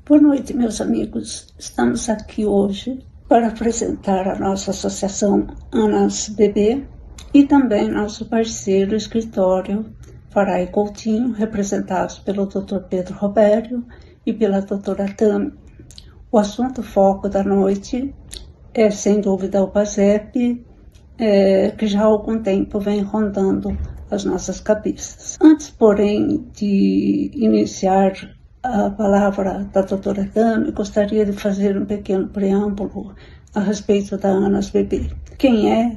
Boa noite, meus amigos. Estamos aqui hoje para apresentar a nossa associação Anas Bebê e também nosso parceiro escritório Farai Coutinho, representados pelo Dr. Pedro Robério e pela doutora Tami. O assunto foco da noite é, sem dúvida, o PASEP, que já há algum tempo vem rondando as nossas cabeças. Antes, porém, de iniciar a palavra da doutora Tami, gostaria de fazer um pequeno preâmbulo a respeito da Anas Bebê. Quem é,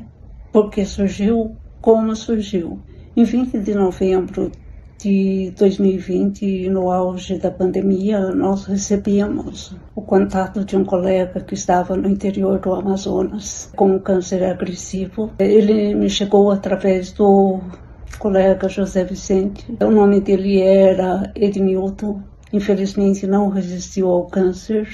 por que surgiu, como surgiu. Em 20 de novembro de 2020, no auge da pandemia, nós recebíamos o contato de um colega que estava no interior do Amazonas com um câncer agressivo. Ele me chegou através do colega José Vicente. O nome dele era Edmilton. Infelizmente não resistiu ao câncer.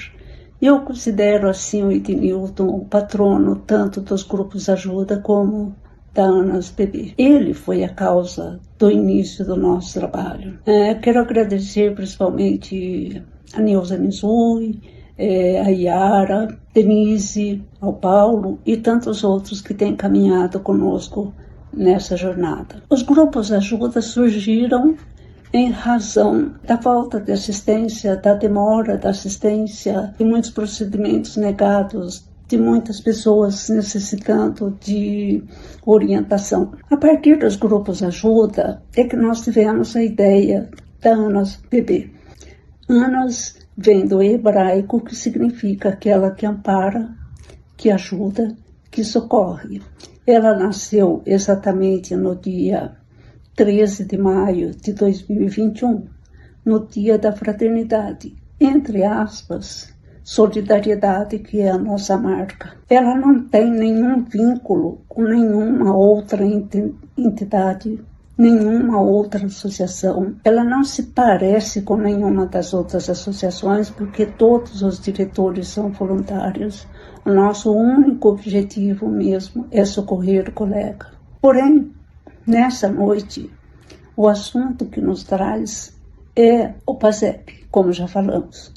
Eu considero assim o Edmilton o patrono tanto dos grupos de ajuda como da Anas Bebê. Ele foi a causa do início do nosso trabalho. Quero agradecer principalmente a Neuza Mizui, a Yara, Denise, ao Paulo e tantos outros que têm caminhado conosco nessa jornada. Os grupos de ajuda surgiram em razão da falta de assistência, da demora da assistência, de muitos procedimentos negados, de muitas pessoas necessitando de orientação. A partir dos grupos de ajuda é que nós tivemos a ideia da Anas Bebê. Anas vem do hebraico, que significa aquela que ampara, que ajuda, que socorre. Ela nasceu exatamente no dia 13 de maio de 2021, no Dia da Fraternidade, entre aspas, solidariedade, que é a nossa marca. Ela não tem nenhum vínculo com nenhuma outra entidade, nenhuma outra associação. Ela não se parece com nenhuma das outras associações, porque todos os diretores são voluntários. O nosso único objetivo mesmo é socorrer o colega. Porém, nessa noite, o assunto que nos traz é o PASEP, como já falamos.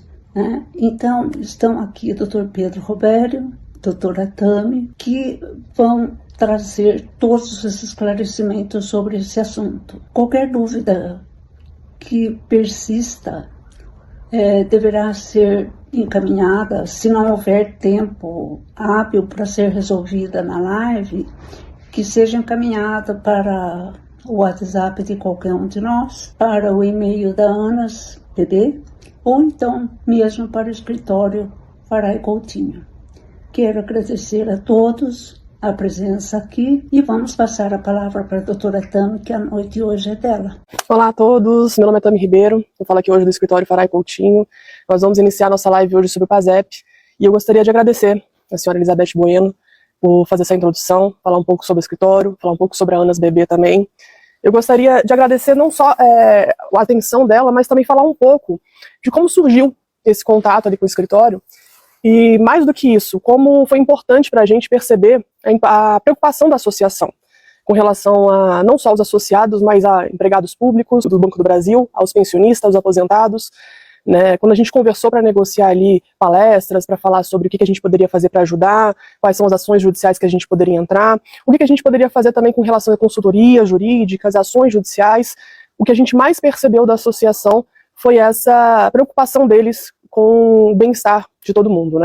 Então, estão aqui o Dr. Pedro Robério, doutora Tami, que vão trazer todos os esclarecimentos sobre esse assunto. Qualquer dúvida que persista deverá ser encaminhada, se não houver tempo hábil para ser resolvida na live, que seja encaminhada para o WhatsApp de qualquer um de nós, para o e-mail da Anas Bebê, ou então mesmo para o escritório Farai Coutinho. Quero agradecer a todos a presença aqui e vamos passar a palavra para a doutora Tami, que a noite de hoje é dela. Olá a todos, meu nome é Tami Ribeiro, eu falo aqui hoje do escritório Farai Coutinho. Nós vamos iniciar nossa live hoje sobre o PASEP e eu gostaria de agradecer a senhora Elizabeth Bueno por fazer essa introdução, falar um pouco sobre o escritório, falar um pouco sobre a Anas Bebê também. Eu gostaria de agradecer não só a atenção dela, mas também falar um pouco de como surgiu esse contato ali com o escritório e, mais do que isso, como foi importante para a gente perceber a preocupação da associação com relação a não só os associados, mas a empregados públicos do Banco do Brasil, aos pensionistas, aos aposentados. Quando a gente conversou para negociar ali palestras, para falar sobre o que a gente poderia fazer para ajudar, quais são as ações judiciais que a gente poderia entrar, o que a gente poderia fazer também com relação a consultorias jurídicas, ações judiciais, o que a gente mais percebeu da associação foi essa preocupação deles com o bem-estar de todo mundo,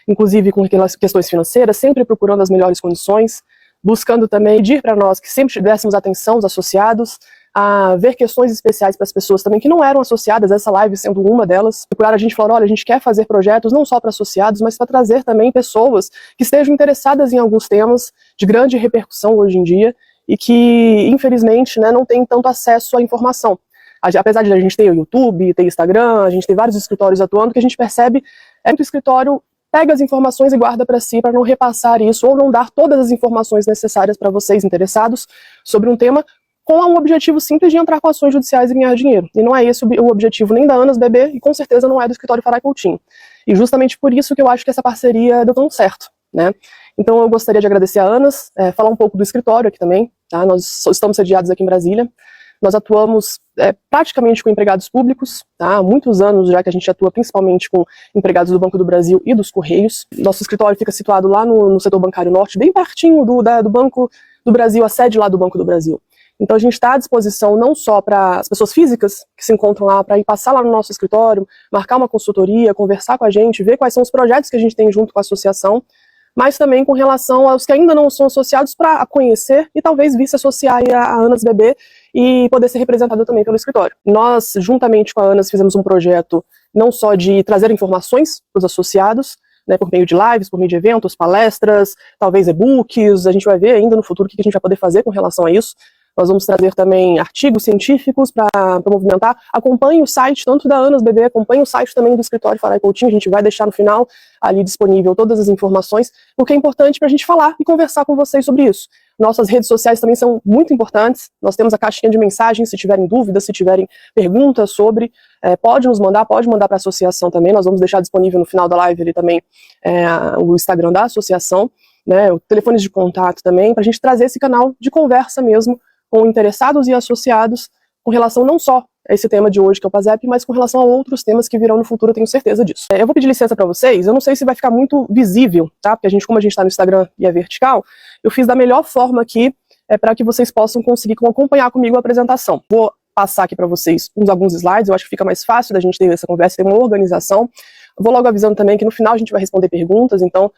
Inclusive com aquelas questões financeiras, sempre procurando as melhores condições, buscando também pedir para nós que sempre dessemos atenção aos associados, a ver questões especiais para as pessoas também que não eram associadas, essa live sendo uma delas. Procurar a gente falar, olha, a gente quer fazer projetos não só para associados, mas para trazer também pessoas que estejam interessadas em alguns temas de grande repercussão hoje em dia e que, infelizmente, não têm tanto acesso à informação. Apesar de a gente ter o YouTube, ter Instagram, a gente tem vários escritórios atuando, que a gente percebe é que o escritório pega as informações e guarda para si, para não repassar isso ou não dar todas as informações necessárias para vocês interessados sobre um tema com um objetivo simples de entrar com ações judiciais e ganhar dinheiro. E não é esse o objetivo nem da Anas Bebê e com certeza não é do escritório Farai Coutinho. E justamente por isso que eu acho que essa parceria deu tão certo, Então eu gostaria de agradecer a Anas, falar um pouco do escritório aqui também, Nós estamos sediados aqui em Brasília. Nós atuamos praticamente com empregados públicos, tá? Há muitos anos já que a gente atua principalmente com empregados do Banco do Brasil e dos Correios. Nosso escritório fica situado lá no setor bancário norte, bem pertinho do Banco do Brasil, a sede lá do Banco do Brasil. Então a gente está à disposição não só para as pessoas físicas que se encontram lá, para ir passar lá no nosso escritório, marcar uma consultoria, conversar com a gente, ver quais são os projetos que a gente tem junto com a associação, mas também com relação aos que ainda não são associados para conhecer e talvez vir se associar à ANAS BB e poder ser representado também pelo escritório. Nós, juntamente com a ANAS, fizemos um projeto não só de trazer informações para os associados, né, por meio de lives, por meio de eventos, palestras, talvez e-books, a gente vai ver ainda no futuro o que a gente vai poder fazer com relação a isso. Nós vamos trazer também artigos científicos para movimentar. Acompanhe o site tanto da ANAS BB, acompanhe o site também do escritório Farai Coutinho, a gente vai deixar no final ali disponível todas as informações, porque é importante para a gente falar e conversar com vocês sobre isso. Nossas redes sociais também são muito importantes, nós temos a caixinha de mensagens, se tiverem dúvidas, se tiverem perguntas sobre, pode mandar para a associação também, nós vamos deixar disponível no final da live ali também o Instagram da associação, né, os telefones de contato também, para a gente trazer esse canal de conversa mesmo, com interessados e associados com relação não só a esse tema de hoje, que é o PASEP, mas com relação a outros temas que virão no futuro, eu tenho certeza disso. Eu vou pedir licença para vocês, eu não sei se vai ficar muito visível, tá? Porque como a gente está no Instagram e é vertical, eu fiz da melhor forma aqui, para que vocês possam conseguir acompanhar comigo a apresentação. Vou passar aqui para vocês alguns slides, eu acho que fica mais fácil da gente ter essa conversa, ter uma organização. Vou logo avisando também que no final a gente vai responder perguntas, então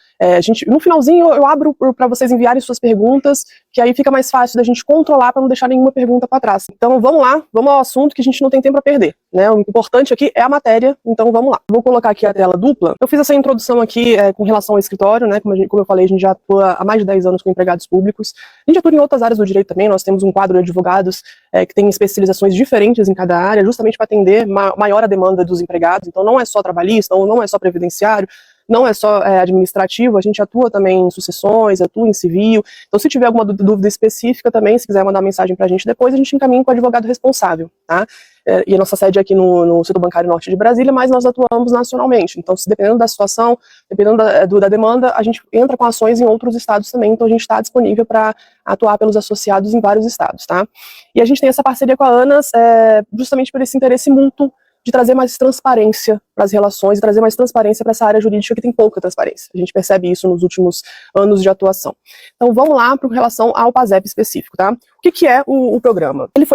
no finalzinho eu abro para vocês enviarem suas perguntas, que aí fica mais fácil da gente controlar para não deixar nenhuma pergunta para trás. Então vamos lá, vamos ao assunto que a gente não tem tempo para perder, né? O importante aqui é a matéria, então vamos lá. Vou colocar aqui a tela dupla. Eu fiz essa introdução aqui com relação ao escritório, né? Como eu falei, a gente já atua há mais de 10 anos com empregados públicos. A gente atua em outras áreas do direito também, nós temos um quadro de advogados que tem especializações diferentes em cada área, justamente para atender maior a demanda dos empregados, então não é só trabalhista, ou não é só previdenciário, não é só administrativo, a gente atua também em sucessões, atua em civil, então se tiver alguma dúvida específica também, se quiser mandar mensagem pra gente depois, a gente encaminha com o advogado responsável, tá? E a nossa sede é aqui no setor bancário norte de Brasília, mas nós atuamos nacionalmente, então se dependendo da situação, dependendo da demanda, a gente entra com ações em outros estados também, então a gente está disponível para atuar pelos associados em vários estados, tá? E a gente tem essa parceria com a ANAS justamente por esse interesse mútuo de trazer mais transparência para as relações e trazer mais transparência para essa área jurídica que tem pouca transparência. A gente percebe isso nos últimos anos de atuação. Então vamos lá com relação ao PASEP específico, tá? O que é o programa? Ele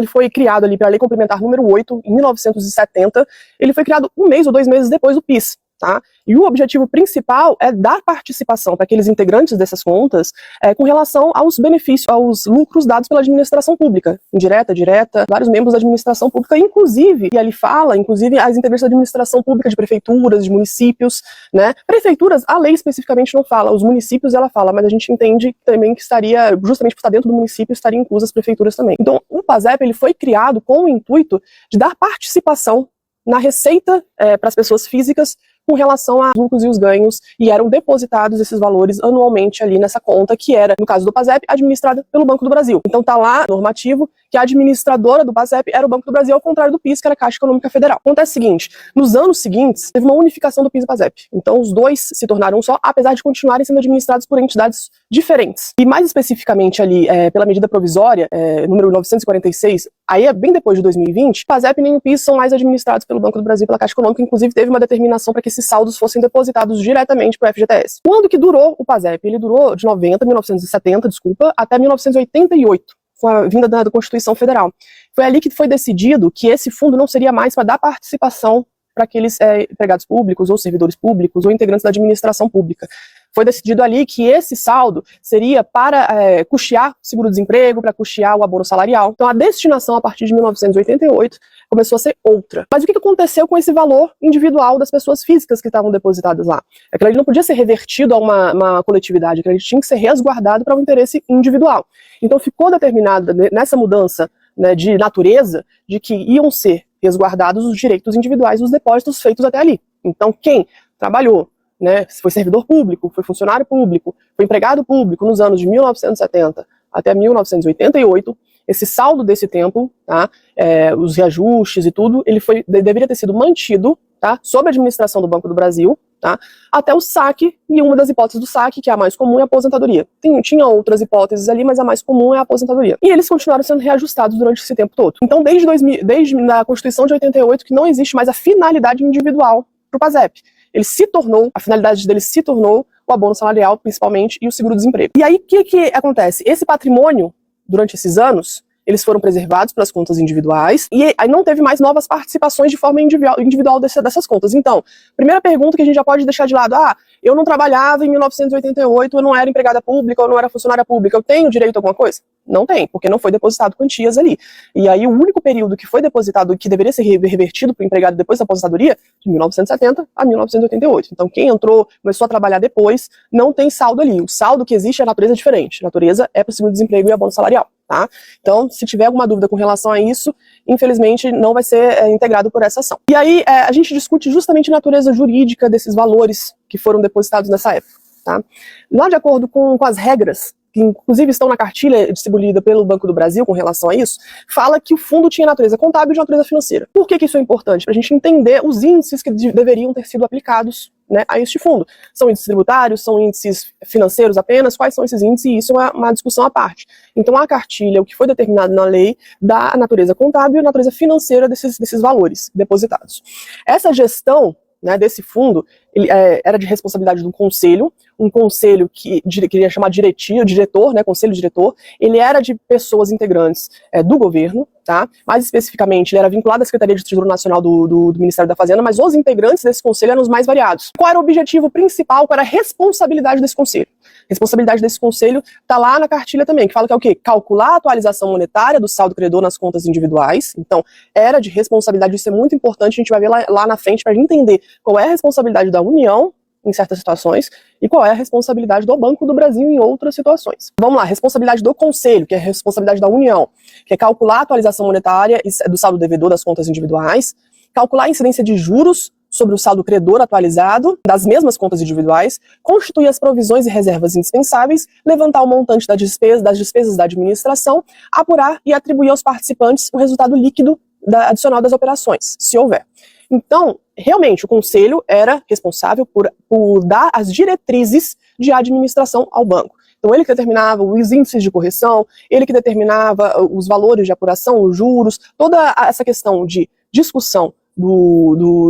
foi criado ali pela Lei Complementar número 8, em 1970. Ele foi criado 1 mês ou 2 meses depois do PIS. Tá? E o objetivo principal é dar participação para aqueles integrantes dessas contas com relação aos benefícios, aos lucros dados pela administração pública, indireta, direta, vários membros da administração pública, inclusive, e ali fala, inclusive as integrantes da administração pública de prefeituras, de municípios, né? Prefeituras, a lei especificamente não fala, os municípios ela fala, mas a gente entende também que estaria, justamente por estar dentro do município, estaria incluso as prefeituras também. Então, o PASEP ele foi criado com o intuito de dar participação na receita para as pessoas físicas com relação aos lucros e os ganhos, e eram depositados esses valores anualmente ali nessa conta, que era, no caso do PASEP, administrada pelo Banco do Brasil. Então tá lá, normativo, que a administradora do PASEP era o Banco do Brasil, ao contrário do PIS, que era a Caixa Econômica Federal. Acontece o seguinte, nos anos seguintes, teve uma unificação do PIS e PASEP. Então os dois se tornaram um só, apesar de continuarem sendo administrados por entidades diferentes. E mais especificamente ali, pela medida provisória, número 946, aí é bem depois de 2020, o PASEP nem o PIS são mais administrados pelo Banco do Brasil, pela Caixa Econômica, inclusive teve uma determinação para que esses saldos fossem depositados diretamente para o FGTS. Quando que durou o PASEP? Ele durou de 1970, até 1988, com a vinda da Constituição Federal. Foi ali que foi decidido que esse fundo não seria mais para dar participação para aqueles empregados públicos, ou servidores públicos, ou integrantes da administração pública. Foi decidido ali que esse saldo seria para custear o seguro-desemprego, para custear o abono salarial. Então a destinação a partir de 1988 começou a ser outra. Mas o que aconteceu com esse valor individual das pessoas físicas que estavam depositadas lá? Aquilo ali não podia ser revertido a uma coletividade, aquilo ali tinha que ser resguardado para um interesse individual. Então ficou determinado nessa mudança, né, de natureza, de que iam ser resguardados os direitos individuais dos depósitos feitos até ali. Então quem trabalhou, né, foi servidor público, foi funcionário público, foi empregado público nos anos de 1970 até 1988, esse saldo desse tempo, tá, os reajustes e tudo, ele deveria ter sido mantido, tá, sob a administração do Banco do Brasil, tá? Até o saque, e uma das hipóteses do saque, que é a mais comum, é a aposentadoria. Tinha outras hipóteses ali, mas a mais comum é a aposentadoria. E eles continuaram sendo reajustados durante esse tempo todo. Então, desde a Constituição de 88, que não existe mais a finalidade individual para o PASEP. A finalidade dele se tornou o abono salarial, principalmente, e o seguro-desemprego. E aí, o que acontece? Esse patrimônio, durante esses anos, eles foram preservados pelas contas individuais, e aí não teve mais novas participações de forma individual dessas contas. Então, primeira pergunta que a gente já pode deixar de lado, eu não trabalhava em 1988, eu não era empregada pública, eu não era funcionária pública, eu tenho direito a alguma coisa? Não tem, porque não foi depositado quantias ali. E aí o único período que foi depositado, que deveria ser revertido para o empregado depois da aposentadoria, de 1970 a 1988. Então quem entrou, começou a trabalhar depois, não tem saldo ali. O saldo que existe é a natureza diferente. A natureza é para o seguro-desemprego e abono salarial. Tá? Então, se tiver alguma dúvida com relação a isso, infelizmente não vai ser integrado por essa ação. E aí a gente discute justamente a natureza jurídica desses valores que foram depositados nessa época. Tá? Lá de acordo com as regras, que inclusive estão na cartilha distribuída pelo Banco do Brasil com relação a isso, fala que o fundo tinha natureza contábil e de natureza financeira. Por que isso é importante? Para a gente entender os índices que deveriam ter sido aplicados, né, a este fundo. São índices tributários, são índices financeiros apenas? Quais são esses índices? E isso é uma discussão à parte. Então a cartilha, o que foi determinado na lei, dá a natureza contábil e a natureza financeira desses valores depositados. Essa gestão, né, desse fundo, era de responsabilidade de um conselho que queria chamar diretor, né, conselho diretor. Ele era de pessoas integrantes do governo, tá? Mais especificamente, ele era vinculado à Secretaria de Tesouro Nacional do Ministério da Fazenda, mas os integrantes desse conselho eram os mais variados. Qual era o objetivo principal, qual era a responsabilidade desse conselho? A responsabilidade desse conselho está lá na cartilha também, que fala que é o quê? Calcular a atualização monetária do saldo credor nas contas individuais. Então, era de responsabilidade, isso é muito importante, a gente vai ver lá na frente para entender qual é a responsabilidade da União em certas situações e qual é a responsabilidade do Banco do Brasil em outras situações. Vamos lá, responsabilidade do Conselho, que é a responsabilidade da União, que é calcular a atualização monetária do saldo devedor das contas individuais, calcular a incidência de juros sobre o saldo credor atualizado das mesmas contas individuais, constituir as provisões e reservas indispensáveis, levantar o montante das despesas da administração, apurar e atribuir aos participantes o resultado líquido adicional das operações, se houver. Então, realmente, o Conselho era responsável por dar as diretrizes de administração ao banco. Então, ele que determinava os índices de correção, ele que determinava os valores de apuração, os juros, toda essa questão de discussão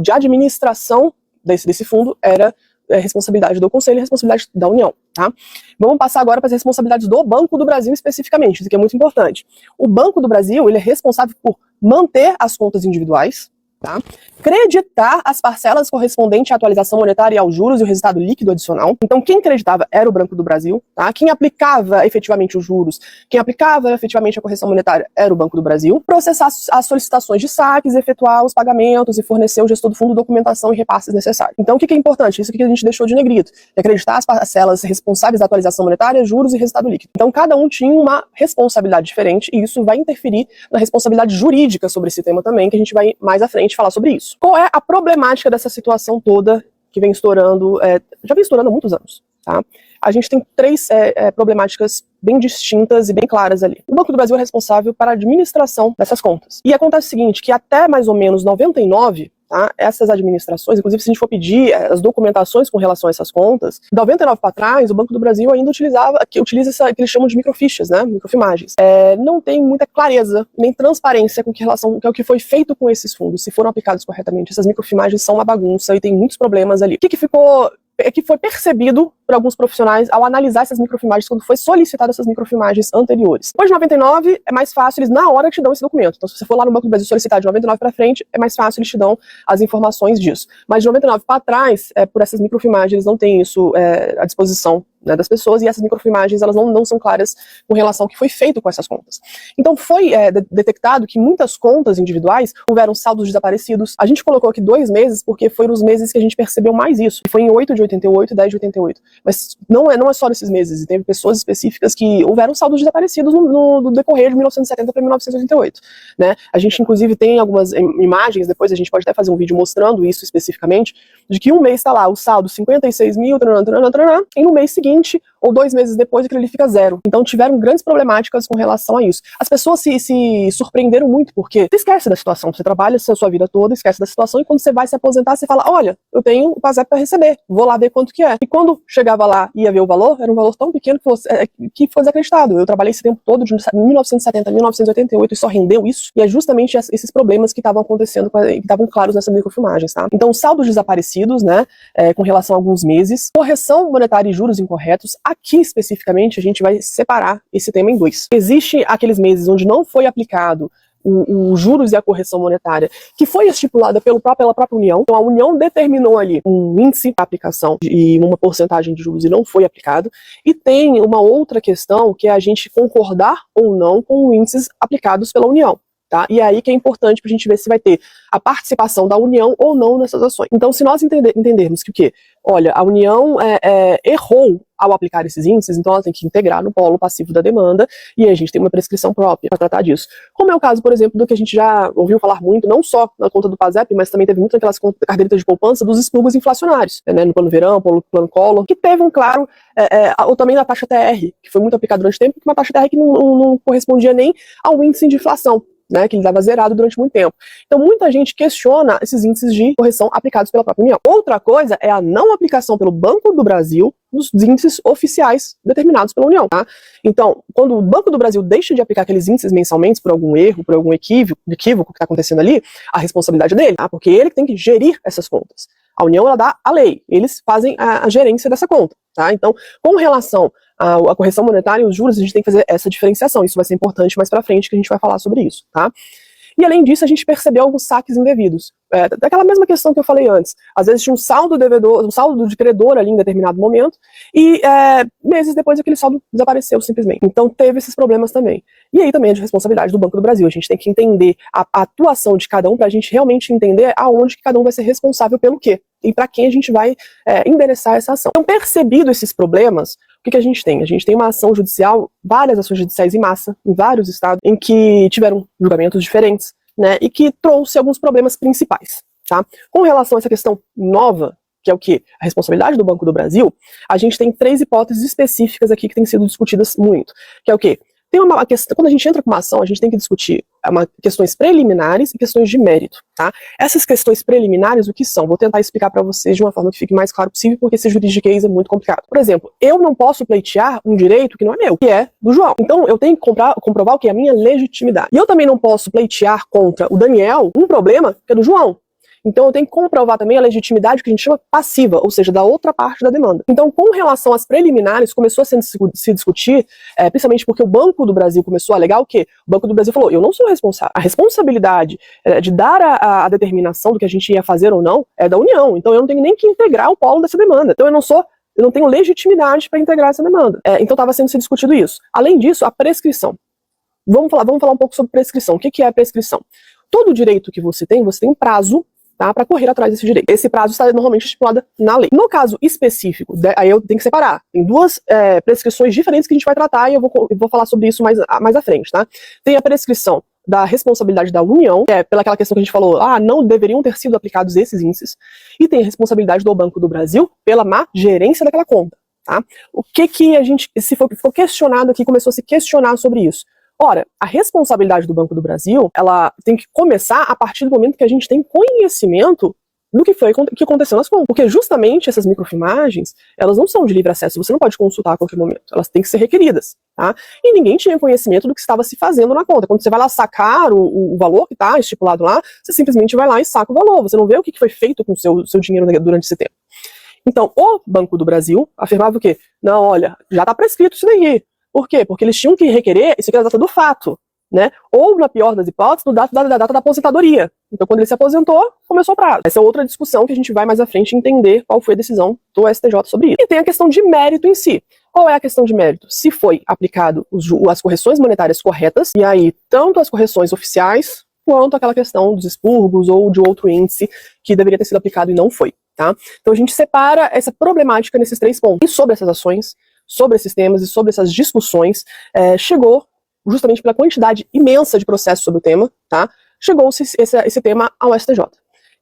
de administração desse fundo era responsabilidade do Conselho e responsabilidade da União. Tá? Vamos passar agora para as responsabilidades do Banco do Brasil especificamente, isso aqui é muito importante. O Banco do Brasil ele é responsável por manter as contas individuais, tá? Creditar as parcelas correspondentes à atualização monetária e aos juros e o resultado líquido adicional. Então, quem creditava era o Banco do Brasil, tá? Quem aplicava efetivamente os juros, quem aplicava efetivamente a correção monetária era o Banco do Brasil. Processar as solicitações de saques, efetuar os pagamentos e fornecer ao gestor do fundo documentação e repasses necessários. Então, o que é importante? Isso que a gente deixou de negrito. É acreditar as parcelas responsáveis da atualização monetária, juros e resultado líquido. Então, cada um tinha uma responsabilidade diferente e isso vai interferir na responsabilidade jurídica sobre esse tema também, que a gente vai mais à frente falar sobre isso. Qual é a problemática dessa situação toda que vem estourando, já vem estourando há muitos anos, tá? A gente tem três problemáticas bem distintas e bem claras ali. O Banco do Brasil é responsável para a administração dessas contas. E acontece o seguinte, que até mais ou menos 99, tá, essas administrações, inclusive se a gente for pedir as documentações com relação a essas contas, 99 para trás, o Banco do Brasil ainda utiliza que eles chamam de microfichas, né, microfilmagens. Não tem muita clareza, nem transparência com relação ao que foi feito com esses fundos, se foram aplicados corretamente. Essas microfilmagens são uma bagunça e tem muitos problemas ali. O que foi percebido por alguns profissionais ao analisar essas microfilmagens, quando foi solicitado essas microfilmagens anteriores. Depois de 99, é mais fácil, eles na hora te dão esse documento. Então, se você for lá no Banco do Brasil solicitar de 99 para frente, é mais fácil, eles te dão as informações disso. Mas de 99 para trás, por essas microfilmagens, eles não têm isso à disposição, né, das pessoas, e essas microfilmagens elas não são claras com relação ao que foi feito com essas contas. Então foi detectado que muitas contas individuais houveram saldos desaparecidos. A gente colocou aqui 2 meses porque foram os meses que a gente percebeu mais isso. Foi em 8 de 88 e 10 de 88. Mas não é só nesses meses, e teve pessoas específicas que houveram saldos desaparecidos no decorrer de 1970 para 1988, né? A gente, inclusive, tem algumas imagens, depois a gente pode até fazer um vídeo mostrando isso especificamente, de que um mês está lá, o saldo 56 mil, e no mês seguinte, ou 2 meses depois, aquilo ali fica zero. Então tiveram grandes problemáticas com relação a isso. As pessoas se surpreenderam muito, porque você esquece da situação, você trabalha a sua vida toda, esquece da situação, e quando você vai se aposentar, você fala, olha, eu tenho o PASEP para receber, vou lá ver quanto que é. E quando chegava lá e ia ver o valor, era um valor tão pequeno que foi desacreditado. Eu trabalhei esse tempo todo, de 1970 a 1988, e só rendeu isso, e é justamente esses problemas que estavam acontecendo, que estavam claros nessas microfilmagens, tá? Então, saldos desaparecidos, né, com relação a alguns meses, correção monetária e juros incorretos. Aqui, especificamente, a gente vai separar esse tema em dois. Existe aqueles meses onde não foi aplicado os juros e a correção monetária, que foi estipulada pela própria União. Então a União determinou ali um índice de aplicação e uma porcentagem de juros e não foi aplicado. E tem uma outra questão, que é a gente concordar ou não com índices aplicados pela União. Tá? E aí que é importante para a gente ver se vai ter a participação da União ou não nessas ações. Então, se nós entendermos que o quê? Olha, a União errou ao aplicar esses índices, então ela tem que integrar no polo passivo da demanda, e a gente tem uma prescrição própria para tratar disso. Como é o caso, por exemplo, do que a gente já ouviu falar muito, não só na conta do PASEP, mas também teve muito naquelas cadeiras de poupança dos expurgos inflacionários, né, no plano verão, plano Collor, que teve um claro, ou também na taxa TR, que foi muito aplicada durante o tempo, que uma taxa TR que não correspondia nem ao índice de inflação, né, que ele estava zerado durante muito tempo. Então muita gente questiona esses índices de correção aplicados pela própria União. Outra coisa é a não aplicação pelo Banco do Brasil dos índices oficiais determinados pela União. Tá? Então, quando o Banco do Brasil deixa de aplicar aqueles índices mensalmente por algum erro, por algum equívoco que está acontecendo ali, a responsabilidade é dele, tá? Porque ele tem que gerir essas contas. A União, ela dá a lei, eles fazem a gerência dessa conta. Tá? Então, com relação à correção monetária e os juros, a gente tem que fazer essa diferenciação. Isso vai ser importante mais pra frente, que a gente vai falar sobre isso. Tá? E além disso, a gente percebeu alguns saques indevidos. Daquela mesma questão que eu falei antes. Às vezes tinha um saldo devedor, um saldo de credor ali em determinado momento, e meses depois aquele saldo desapareceu simplesmente. Então teve esses problemas também. E aí também é de responsabilidade do Banco do Brasil. A gente tem que entender a atuação de cada um para a gente realmente entender aonde que cada um vai ser responsável pelo quê. E para quem a gente vai endereçar essa ação. Então, percebido esses problemas, o que a gente tem? A gente tem uma ação judicial, várias ações judiciais em massa, em vários estados, em que tiveram julgamentos diferentes, né, e que trouxe alguns problemas principais. Tá? Com relação a essa questão nova, que é o quê? A responsabilidade do Banco do Brasil, a gente tem 3 hipóteses específicas aqui que têm sido discutidas muito, que é o quê? Tem uma questão, quando a gente entra com uma ação, a gente tem que discutir questões preliminares e questões de mérito, tá? Essas questões preliminares, o que são? Vou tentar explicar para vocês de uma forma que fique mais claro possível, porque esse juridiquês é muito complicado. Por exemplo, eu não posso pleitear um direito que não é meu, que é do João. Então, eu tenho que comprovar o que é a minha legitimidade. E eu também não posso pleitear contra o Daniel um problema que é do João. Então eu tenho que comprovar também a legitimidade que a gente chama passiva, ou seja, da outra parte da demanda. Então, com relação às preliminares, começou a se discutir, principalmente porque o Banco do Brasil começou a alegar o quê? O Banco do Brasil falou, eu não sou responsável. A responsabilidade de dar a determinação do que a gente ia fazer ou não é da União. Então eu não tenho nem que integrar o polo dessa demanda. Então eu não tenho legitimidade para integrar essa demanda. Então estava sendo discutido isso. Além disso, a prescrição. Vamos falar um pouco sobre prescrição. O que é a prescrição? Todo direito que você tem um prazo, tá, para correr atrás desse direito. Esse prazo está normalmente estipulado na lei. No caso específico, aí eu tenho que separar. Tem 2 prescrições diferentes que a gente vai tratar e eu vou falar sobre isso mais à frente. Tá? Tem a prescrição da responsabilidade da União, que é pelaquela questão que a gente falou, não deveriam ter sido aplicados esses índices, e tem a responsabilidade do Banco do Brasil pela má gerência daquela conta. Tá? O que a gente, se for questionado aqui, começou a se questionar sobre isso. Ora, a responsabilidade do Banco do Brasil, ela tem que começar a partir do momento que a gente tem conhecimento do que aconteceu nas contas. Porque justamente essas microfilmagens, elas não são de livre acesso, você não pode consultar a qualquer momento, elas têm que ser requeridas. Tá? E ninguém tinha conhecimento do que estava se fazendo na conta. Quando você vai lá sacar o valor que está estipulado lá, você simplesmente vai lá e saca o valor, você não vê o que foi feito com o seu dinheiro durante esse tempo. Então, o Banco do Brasil afirmava o quê? Não, olha, já está prescrito isso daí. Por quê? Porque eles tinham que requerer isso aqui é a data do fato, né? Ou, na pior das hipóteses, da data da aposentadoria. Então, quando ele se aposentou, começou o prazo. Essa é outra discussão que a gente vai mais à frente entender qual foi a decisão do STJ sobre isso. E tem a questão de mérito em si. Qual é a questão de mérito? Se foi aplicado as correções monetárias corretas, e aí tanto as correções oficiais, quanto aquela questão dos expurgos ou de outro índice que deveria ter sido aplicado e não foi. tá? Então a gente separa essa problemática nesses 3 pontos. E sobre essas ações, sobre esses temas e sobre essas discussões, chegou, justamente pela quantidade imensa de processos sobre o tema, tá? Chegou-se esse tema ao STJ.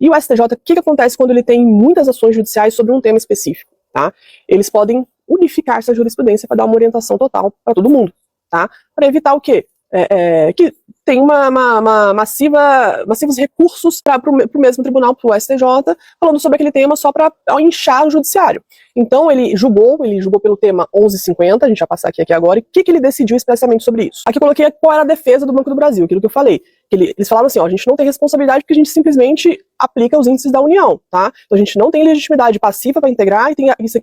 E o STJ, o que acontece quando ele tem muitas ações judiciais sobre um tema específico, tá? Eles podem unificar essa jurisprudência para dar uma orientação total para todo mundo, tá? Para evitar o quê? Que tem massivos recursos para o mesmo tribunal, para o STJ, falando sobre aquele tema só para inchar o judiciário. Então ele julgou pelo tema 1150, a gente vai passar aqui agora, e o que ele decidiu expressamente sobre isso? Aqui eu coloquei qual era a defesa do Banco do Brasil, aquilo que eu falei. Eles falaram assim, ó, a gente não tem responsabilidade porque a gente simplesmente aplica os índices da União, tá? Então a gente não tem legitimidade passiva para integrar e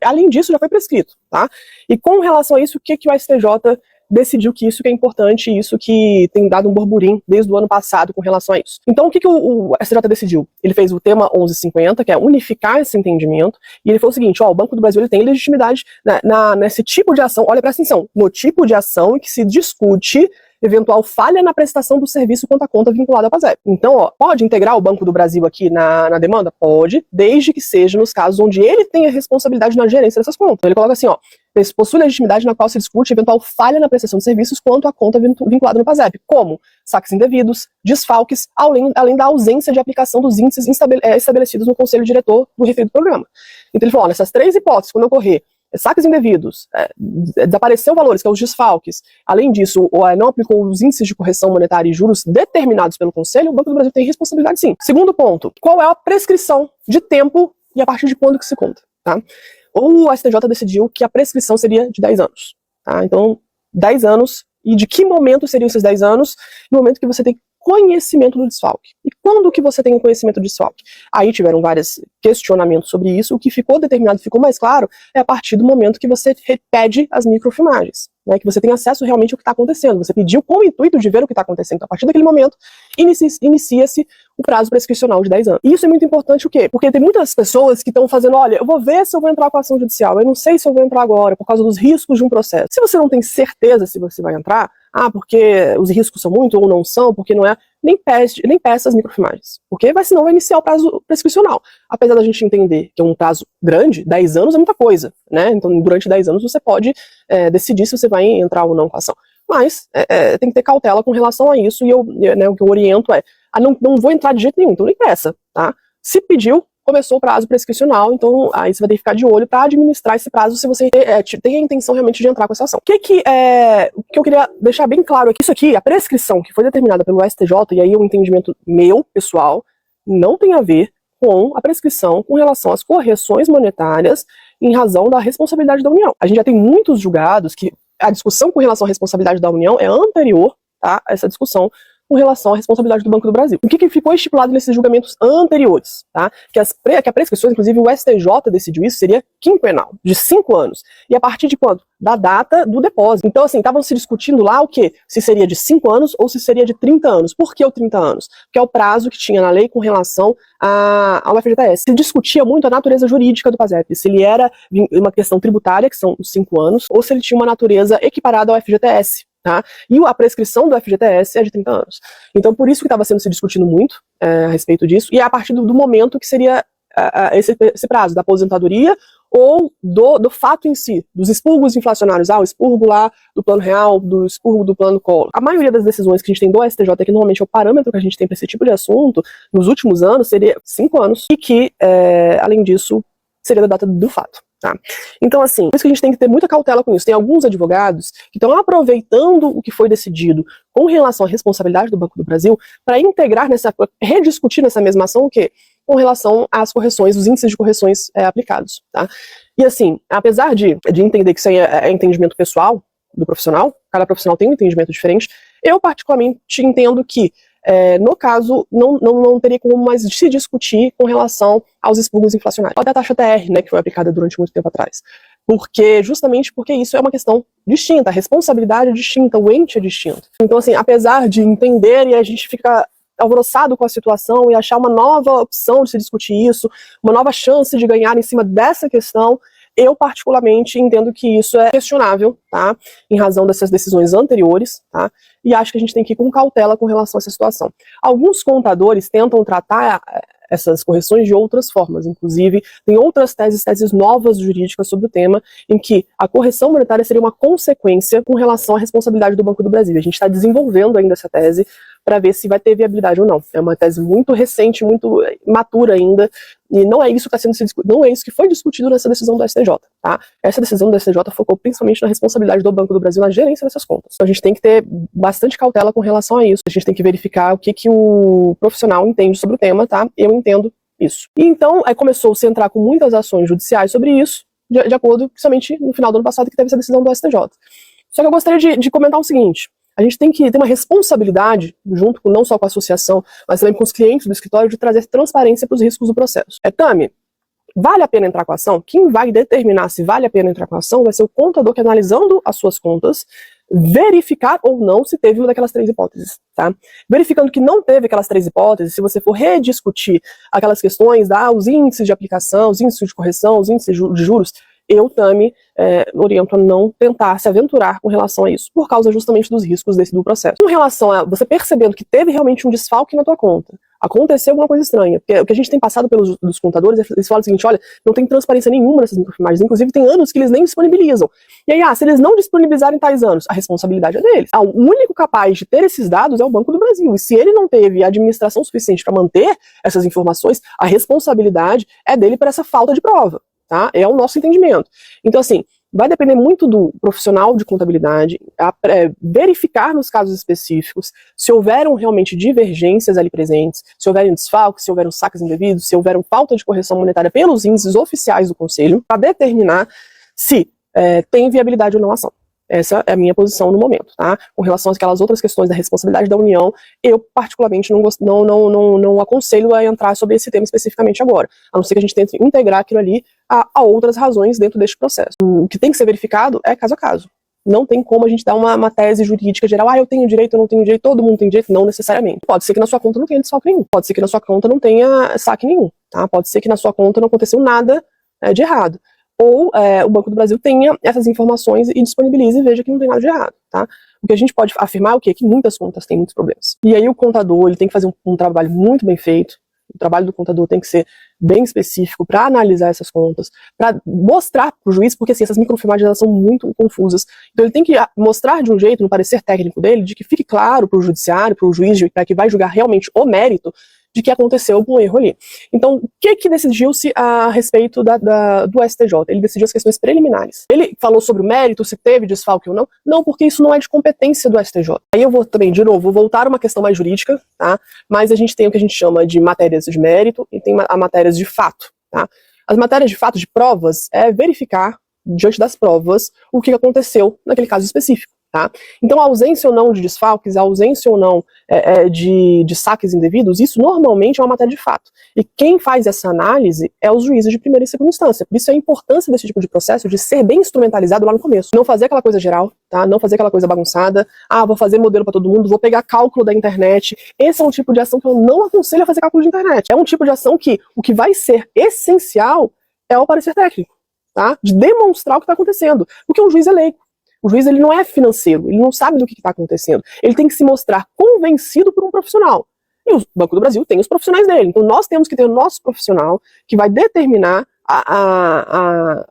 além disso já foi prescrito, tá? E com relação a isso, o que o STJ decidiu que isso que é importante e isso que tem dado um burburinho desde o ano passado com relação a isso. Então o que o STJ decidiu? Ele fez o tema 1150, que é unificar esse entendimento, e ele falou o seguinte, ó, o Banco do Brasil ele tem legitimidade nesse tipo de ação, olha, presta atenção, no tipo de ação em que se discute eventual falha na prestação do serviço quanto à conta vinculada à PASEP. Então, ó, pode integrar o Banco do Brasil aqui na demanda? Pode, desde que seja nos casos onde ele tenha responsabilidade na gerência dessas contas. Então, ele coloca assim, ó, possui legitimidade na qual se discute eventual falha na prestação de serviços quanto à conta vinculada no PASEP, como saques indevidos, desfalques, além da ausência de aplicação dos índices estabelecidos no Conselho Diretor do referido programa. Então, ele falou, ó, nessas 3 hipóteses, quando ocorrer saques indevidos, desapareceu valores, que é os desfalques, além disso, não aplicou os índices de correção monetária e juros determinados pelo Conselho, o Banco do Brasil tem responsabilidade sim. Segundo ponto, qual é a prescrição de tempo e a partir de quando que se conta, tá? O STJ decidiu que a prescrição seria de 10 anos, tá? Então, 10 anos, e de que momento seriam esses 10 anos? No momento que você tem conhecimento do desfalque. E quando que você tem o conhecimento do desfalque? Aí tiveram vários questionamentos sobre isso. O que ficou determinado, ficou mais claro, é a partir do momento que você pede as microfilmagens, né, que você tem acesso realmente ao que está acontecendo. Você pediu com o intuito de ver o que está acontecendo. Então, a partir daquele momento, inicia-se o prazo prescricional de 10 anos. E isso é muito importante o quê? Porque tem muitas pessoas que estão fazendo, olha, eu vou ver se eu vou entrar com a ação judicial, eu não sei se eu vou entrar agora, por causa dos riscos de um processo. Se você não tem certeza se você vai entrar, porque os riscos são muito ou não são, porque não é, nem peça as microfilmagens. Porque senão vai iniciar o prazo prescricional. Apesar da gente entender que é um prazo grande, 10 anos é muita coisa, né? Então, durante 10 anos você pode decidir se você vai entrar ou não com a ação. Mas tem que ter cautela com relação a isso, e o que eu oriento não vou entrar de jeito nenhum, então nem peça, tá? Se pediu, começou o prazo prescricional, então aí você vai ter que ficar de olho para administrar esse prazo se você tem a intenção realmente de entrar com essa ação. O que eu queria deixar bem claro aqui, isso aqui, a prescrição que foi determinada pelo STJ, e aí o entendimento meu, pessoal, não tem a ver com a prescrição com relação às correções monetárias em razão da responsabilidade da União. A gente já tem muitos julgados que a discussão com relação à responsabilidade da União é anterior, tá, a essa discussão com relação à responsabilidade do Banco do Brasil. O que ficou estipulado nesses julgamentos anteriores? Tá? Que a prescrição, inclusive o STJ decidiu isso, seria quinquenal, de 5 anos. E a partir de quando? Da data do depósito. Então, assim, estavam se discutindo lá o quê? Se seria de 5 anos ou se seria de 30 anos. Por que o 30 anos? Porque é o prazo que tinha na lei com relação ao FGTS. Se discutia muito a natureza jurídica do PASEP, se ele era uma questão tributária, que são os 5 anos, ou se ele tinha uma natureza equiparada ao FGTS. Tá? E a prescrição do FGTS é de 30 anos. Então, por isso que estava sendo se discutindo muito a respeito disso, e é a partir do momento que seria esse prazo da aposentadoria ou do fato em si, dos expurgos inflacionários, o expurgo lá do plano real, do expurgo do plano Collor. A maioria das decisões que a gente tem do STJ, que normalmente é o parâmetro que a gente tem para esse tipo de assunto, nos últimos anos, seria 5 anos, e que, além disso, seria da data do fato. Tá? Então, assim, por isso que a gente tem que ter muita cautela com isso. Tem alguns advogados que estão aproveitando o que foi decidido com relação à responsabilidade do Banco do Brasil para rediscutir nessa mesma ação o quê? Com relação às correções, os índices de correções aplicados. Tá? E assim, apesar de entender que isso aí é entendimento pessoal do profissional, cada profissional tem um entendimento diferente, eu particularmente entendo que no caso, não teria como mais se discutir com relação aos expurgos inflacionários. Até a taxa TR, né, que foi aplicada durante muito tempo atrás. Justamente porque isso é uma questão distinta, a responsabilidade é distinta, o ente é distinto. Então, assim, apesar de entender e a gente fica alvoroçado com a situação e achar uma nova opção de se discutir isso, uma nova chance de ganhar em cima dessa questão, eu particularmente entendo que isso é questionável, tá? Em razão dessas decisões anteriores, tá? E acho que a gente tem que ir com cautela com relação a essa situação. Alguns contadores tentam tratar essas correções de outras formas. Inclusive, tem outras teses novas jurídicas sobre o tema, em que a correção monetária seria uma consequência com relação à responsabilidade do Banco do Brasil. A gente está desenvolvendo ainda essa tese para ver se vai ter viabilidade ou não. É uma tese muito recente, muito imatura ainda, e não é isso que está sendo não é isso que foi discutido nessa decisão do STJ, tá? Essa decisão do STJ focou principalmente na responsabilidade do Banco do Brasil na gerência dessas contas. Então a gente tem que ter bastante cautela com relação a isso. A gente tem que verificar o que o profissional entende sobre o tema, tá? Eu entendo isso. E então começou-se a entrar com muitas ações judiciais sobre isso, de acordo, principalmente no final do ano passado, que teve essa decisão do STJ. Só que eu gostaria de comentar o seguinte: a gente tem que ter uma responsabilidade, junto com não só com a associação, mas também com os clientes do escritório, de trazer transparência para os riscos do processo. Tami, vale a pena entrar com a ação? Quem vai determinar se vale a pena entrar com a ação vai ser o contador que, analisando as suas contas, verificar ou não se teve uma daquelas 3 hipóteses, tá? Verificando que não teve aquelas 3 hipóteses, se você for rediscutir aquelas questões, os índices de aplicação, os índices de correção, os índices de juros, eu, Tami, oriento a não tentar se aventurar com relação a isso, por causa justamente dos riscos do processo. Com relação a você percebendo que teve realmente um desfalque na tua conta, aconteceu alguma coisa estranha, porque o que a gente tem passado dos contadores, eles falam o seguinte: olha, não tem transparência nenhuma nessas microfilmagens, inclusive tem anos que eles nem disponibilizam. E aí, se eles não disponibilizarem tais anos, a responsabilidade é deles. O único capaz de ter esses dados é o Banco do Brasil, e se ele não teve administração suficiente para manter essas informações, a responsabilidade é dele por essa falta de prova. Tá? É o nosso entendimento. Então, assim, vai depender muito do profissional de contabilidade, verificar nos casos específicos se houveram realmente divergências ali presentes, se houveram desfalques, se houveram saques indevidos, se houveram falta de correção monetária pelos índices oficiais do Conselho, para determinar se tem viabilidade ou não a ação. Essa é a minha posição no momento, tá? Com relação àquelas outras questões da responsabilidade da União, eu particularmente não aconselho a entrar sobre esse tema especificamente agora, a não ser que a gente tente integrar aquilo ali a outras razões dentro deste processo. O que tem que ser verificado é caso a caso. Não tem como a gente dar uma tese jurídica geral: eu tenho direito, eu não tenho direito, todo mundo tem direito. Não necessariamente. Pode ser que na sua conta não tenha desfalque nenhum, pode ser que na sua conta não tenha saque nenhum, tá? Pode ser que na sua conta não aconteceu nada de errado. Ou o Banco do Brasil tenha essas informações e disponibilize e veja que não tem nada de errado, tá? O que a gente pode afirmar é o quê? Que muitas contas têm muitos problemas. E aí o contador, ele tem que fazer um trabalho muito bem feito. O trabalho do contador tem que ser bem específico para analisar essas contas, para mostrar para o juiz, porque assim, essas microfilmagens elas são muito confusas. Então ele tem que mostrar de um jeito, no parecer técnico dele, de que fique claro para o judiciário, para o juiz, para que vai julgar realmente o mérito de que aconteceu algum erro ali. Então, o que decidiu-se a respeito do STJ? Ele decidiu as questões preliminares. Ele falou sobre o mérito, se teve desfalque ou não? Não, porque isso não é de competência do STJ. Aí eu vou também, de novo, vou voltar a uma questão mais jurídica, tá? Mas a gente tem o que a gente chama de matérias de mérito e tem a matérias de fato, tá? As matérias de fato, de provas, é verificar, diante das provas, o que aconteceu naquele caso específico. Tá? Então, a ausência ou não de desfalques, a ausência ou não de saques indevidos, isso normalmente é uma matéria de fato. E quem faz essa análise é os juízes de primeira e segunda instância. Por isso a importância desse tipo de processo de ser bem instrumentalizado lá no começo. Não fazer aquela coisa geral, tá? Não fazer aquela coisa bagunçada. Vou fazer modelo para todo mundo, vou pegar cálculo da internet. Esse é um tipo de ação que eu não aconselho a fazer cálculo de internet. É um tipo de ação que o que vai ser essencial é o parecer técnico, tá? De demonstrar o que está acontecendo. Porque um juiz é leigo. O juiz ele não é financeiro, ele não sabe do que está acontecendo. Ele tem que se mostrar convencido por um profissional. E o Banco do Brasil tem os profissionais dele. Então nós temos que ter o nosso profissional que vai determinar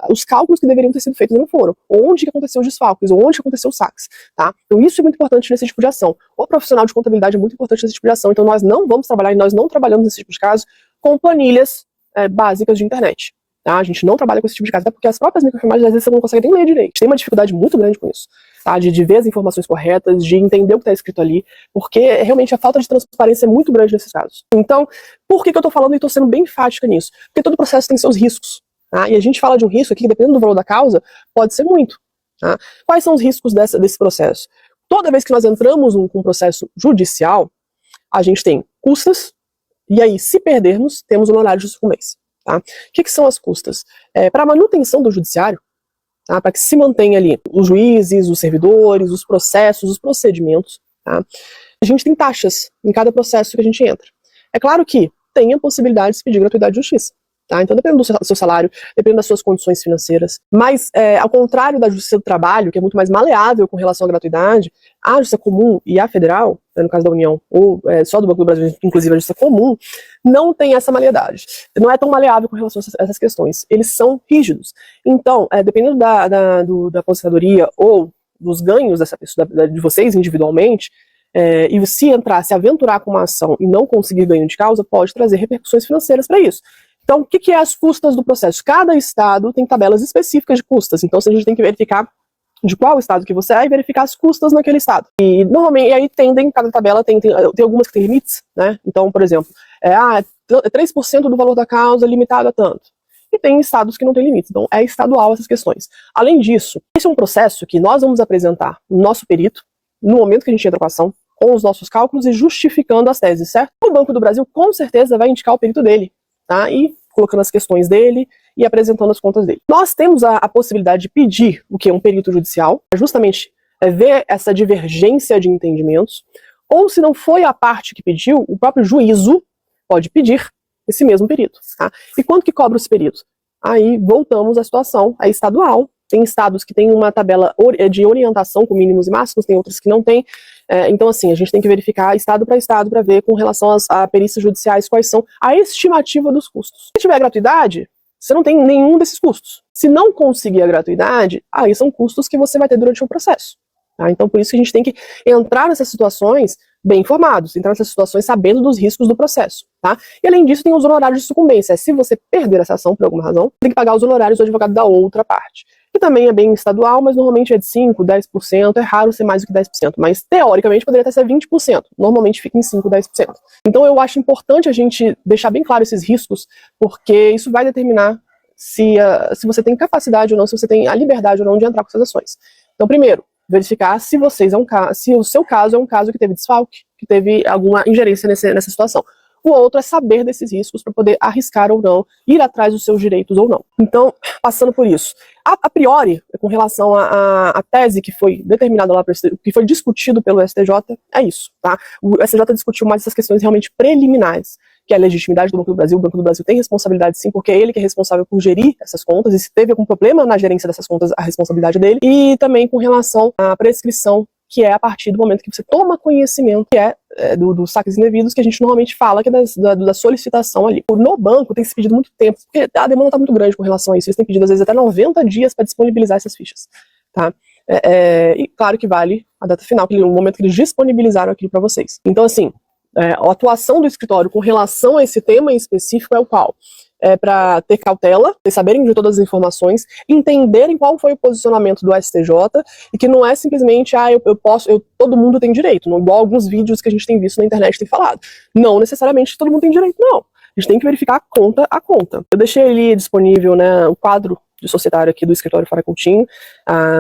os cálculos que deveriam ter sido feitos e não foram. Onde que aconteceu os desfalques, ou onde que aconteceu os saques. Tá? Então isso é muito importante nesse tipo de ação. O profissional de contabilidade é muito importante nesse tipo de ação. Então nós não vamos trabalhar, e nós não trabalhamos nesse tipo de caso, com planilhas básicas de internet. Tá? A gente não trabalha com esse tipo de caso, até porque as próprias microfilmagens às vezes você não consegue nem ler direito. A gente tem uma dificuldade muito grande com isso, tá? De ver as informações corretas, de entender o que está escrito ali, porque realmente a falta de transparência é muito grande nesses casos. Então, por que eu estou falando e estou sendo bem enfática nisso? Porque todo processo tem seus riscos, tá? E a gente fala de um risco aqui que, dependendo do valor da causa, pode ser muito. Tá? Quais são os riscos desse processo? Toda vez que nós entramos com um processo judicial, a gente tem custas, e aí, se perdermos, temos honorários de sucumbência. Tá? O que são as custas? Para a manutenção do judiciário, tá? Para que se mantenha ali os juízes, os servidores, os processos, os procedimentos, tá? A gente tem taxas em cada processo que a gente entra. É claro que tem a possibilidade de se pedir gratuidade de justiça. Tá? Então, depende do seu salário, depende das suas condições financeiras. Mas, ao contrário da Justiça do Trabalho, que é muito mais maleável com relação à gratuidade, a Justiça Comum e a Federal, no caso da União, ou só do Banco do Brasil, inclusive a Justiça Comum, não tem essa maleidade. Não é tão maleável com relação a essas questões. Eles são rígidos. Então, dependendo da aposentadoria ou dos ganhos dessa pessoa, de vocês individualmente, e se aventurar com uma ação e não conseguir ganho de causa, pode trazer repercussões financeiras para isso. Então, o que é as custas do processo? Cada estado tem tabelas específicas de custas, então a gente tem que verificar de qual estado que você é e verificar as custas naquele estado. E normalmente, aí cada tabela tem algumas que tem limites, né? Então, por exemplo, 3% do valor da causa limitado a tanto. E tem estados que não tem limites, então é estadual essas questões. Além disso, esse é um processo que nós vamos apresentar no nosso perito, no momento que a gente entra com a ação, com os nossos cálculos e justificando as teses, certo? O Banco do Brasil com certeza vai indicar o perito dele, tá? E colocando as questões dele e apresentando as contas dele. Nós temos a possibilidade de pedir o que é um perito judicial, justamente ver essa divergência de entendimentos, ou se não foi a parte que pediu, o próprio juízo pode pedir esse mesmo perito. Tá? E quanto que cobra esse perito? Aí voltamos à situação estadual. Tem estados que têm uma tabela de orientação com mínimos e máximos, tem outros que não têm. Então, assim, a gente tem que verificar estado para ver com relação a perícias judiciais quais são a estimativa dos custos. Se tiver gratuidade, você não tem nenhum desses custos. Se não conseguir a gratuidade, aí são custos que você vai ter durante o processo. Tá? Então, por isso que a gente tem que entrar nessas situações bem informados, entrar nessas situações sabendo dos riscos do processo. Tá? E além disso, tem os honorários de sucumbência. Se você perder essa ação por alguma razão, tem que pagar os honorários do advogado da outra parte. Que também é bem estadual, mas normalmente é de 5%, 10%, é raro ser mais do que 10%, mas teoricamente poderia até ser 20%, normalmente fica em 5%, 10%. Então eu acho importante a gente deixar bem claro esses riscos, porque isso vai determinar se você tem capacidade ou não, se você tem a liberdade ou não de entrar com essas ações. Então primeiro, verificar se o seu caso é um caso que teve desfalque, que teve alguma ingerência nessa situação. O outro é saber desses riscos para poder arriscar ou não, ir atrás dos seus direitos ou não. Então, passando por isso. A priori, com relação à tese que foi determinada lá, que foi discutido pelo STJ, é isso. Tá? O STJ discutiu mais essas questões realmente preliminares, que é a legitimidade do Banco do Brasil. O Banco do Brasil tem responsabilidade sim, porque é ele que é responsável por gerir essas contas, e se teve algum problema na gerência dessas contas, a responsabilidade dele. E também com relação à prescrição, que é a partir do momento que você toma conhecimento, que é dos saques indevidos, que a gente normalmente fala, que é da solicitação ali. No banco tem se pedido muito tempo, porque a demanda está muito grande com relação a isso. Eles têm pedido, às vezes, até 90 dias para disponibilizar essas fichas. Tá? E claro que vale a data final, o momento que eles disponibilizaram aquilo para vocês. Então, assim, a atuação do escritório com relação a esse tema em específico é o qual? Para ter cautela, saberem de todas as informações, entenderem qual foi o posicionamento do STJ, e que não é simplesmente, todo mundo tem direito, não, igual alguns vídeos que a gente tem visto na internet tem falado. Não necessariamente todo mundo tem direito, não. A gente tem que verificar conta a conta. Eu deixei ali disponível, né, o quadro de societário aqui do escritório Farai Coutinho.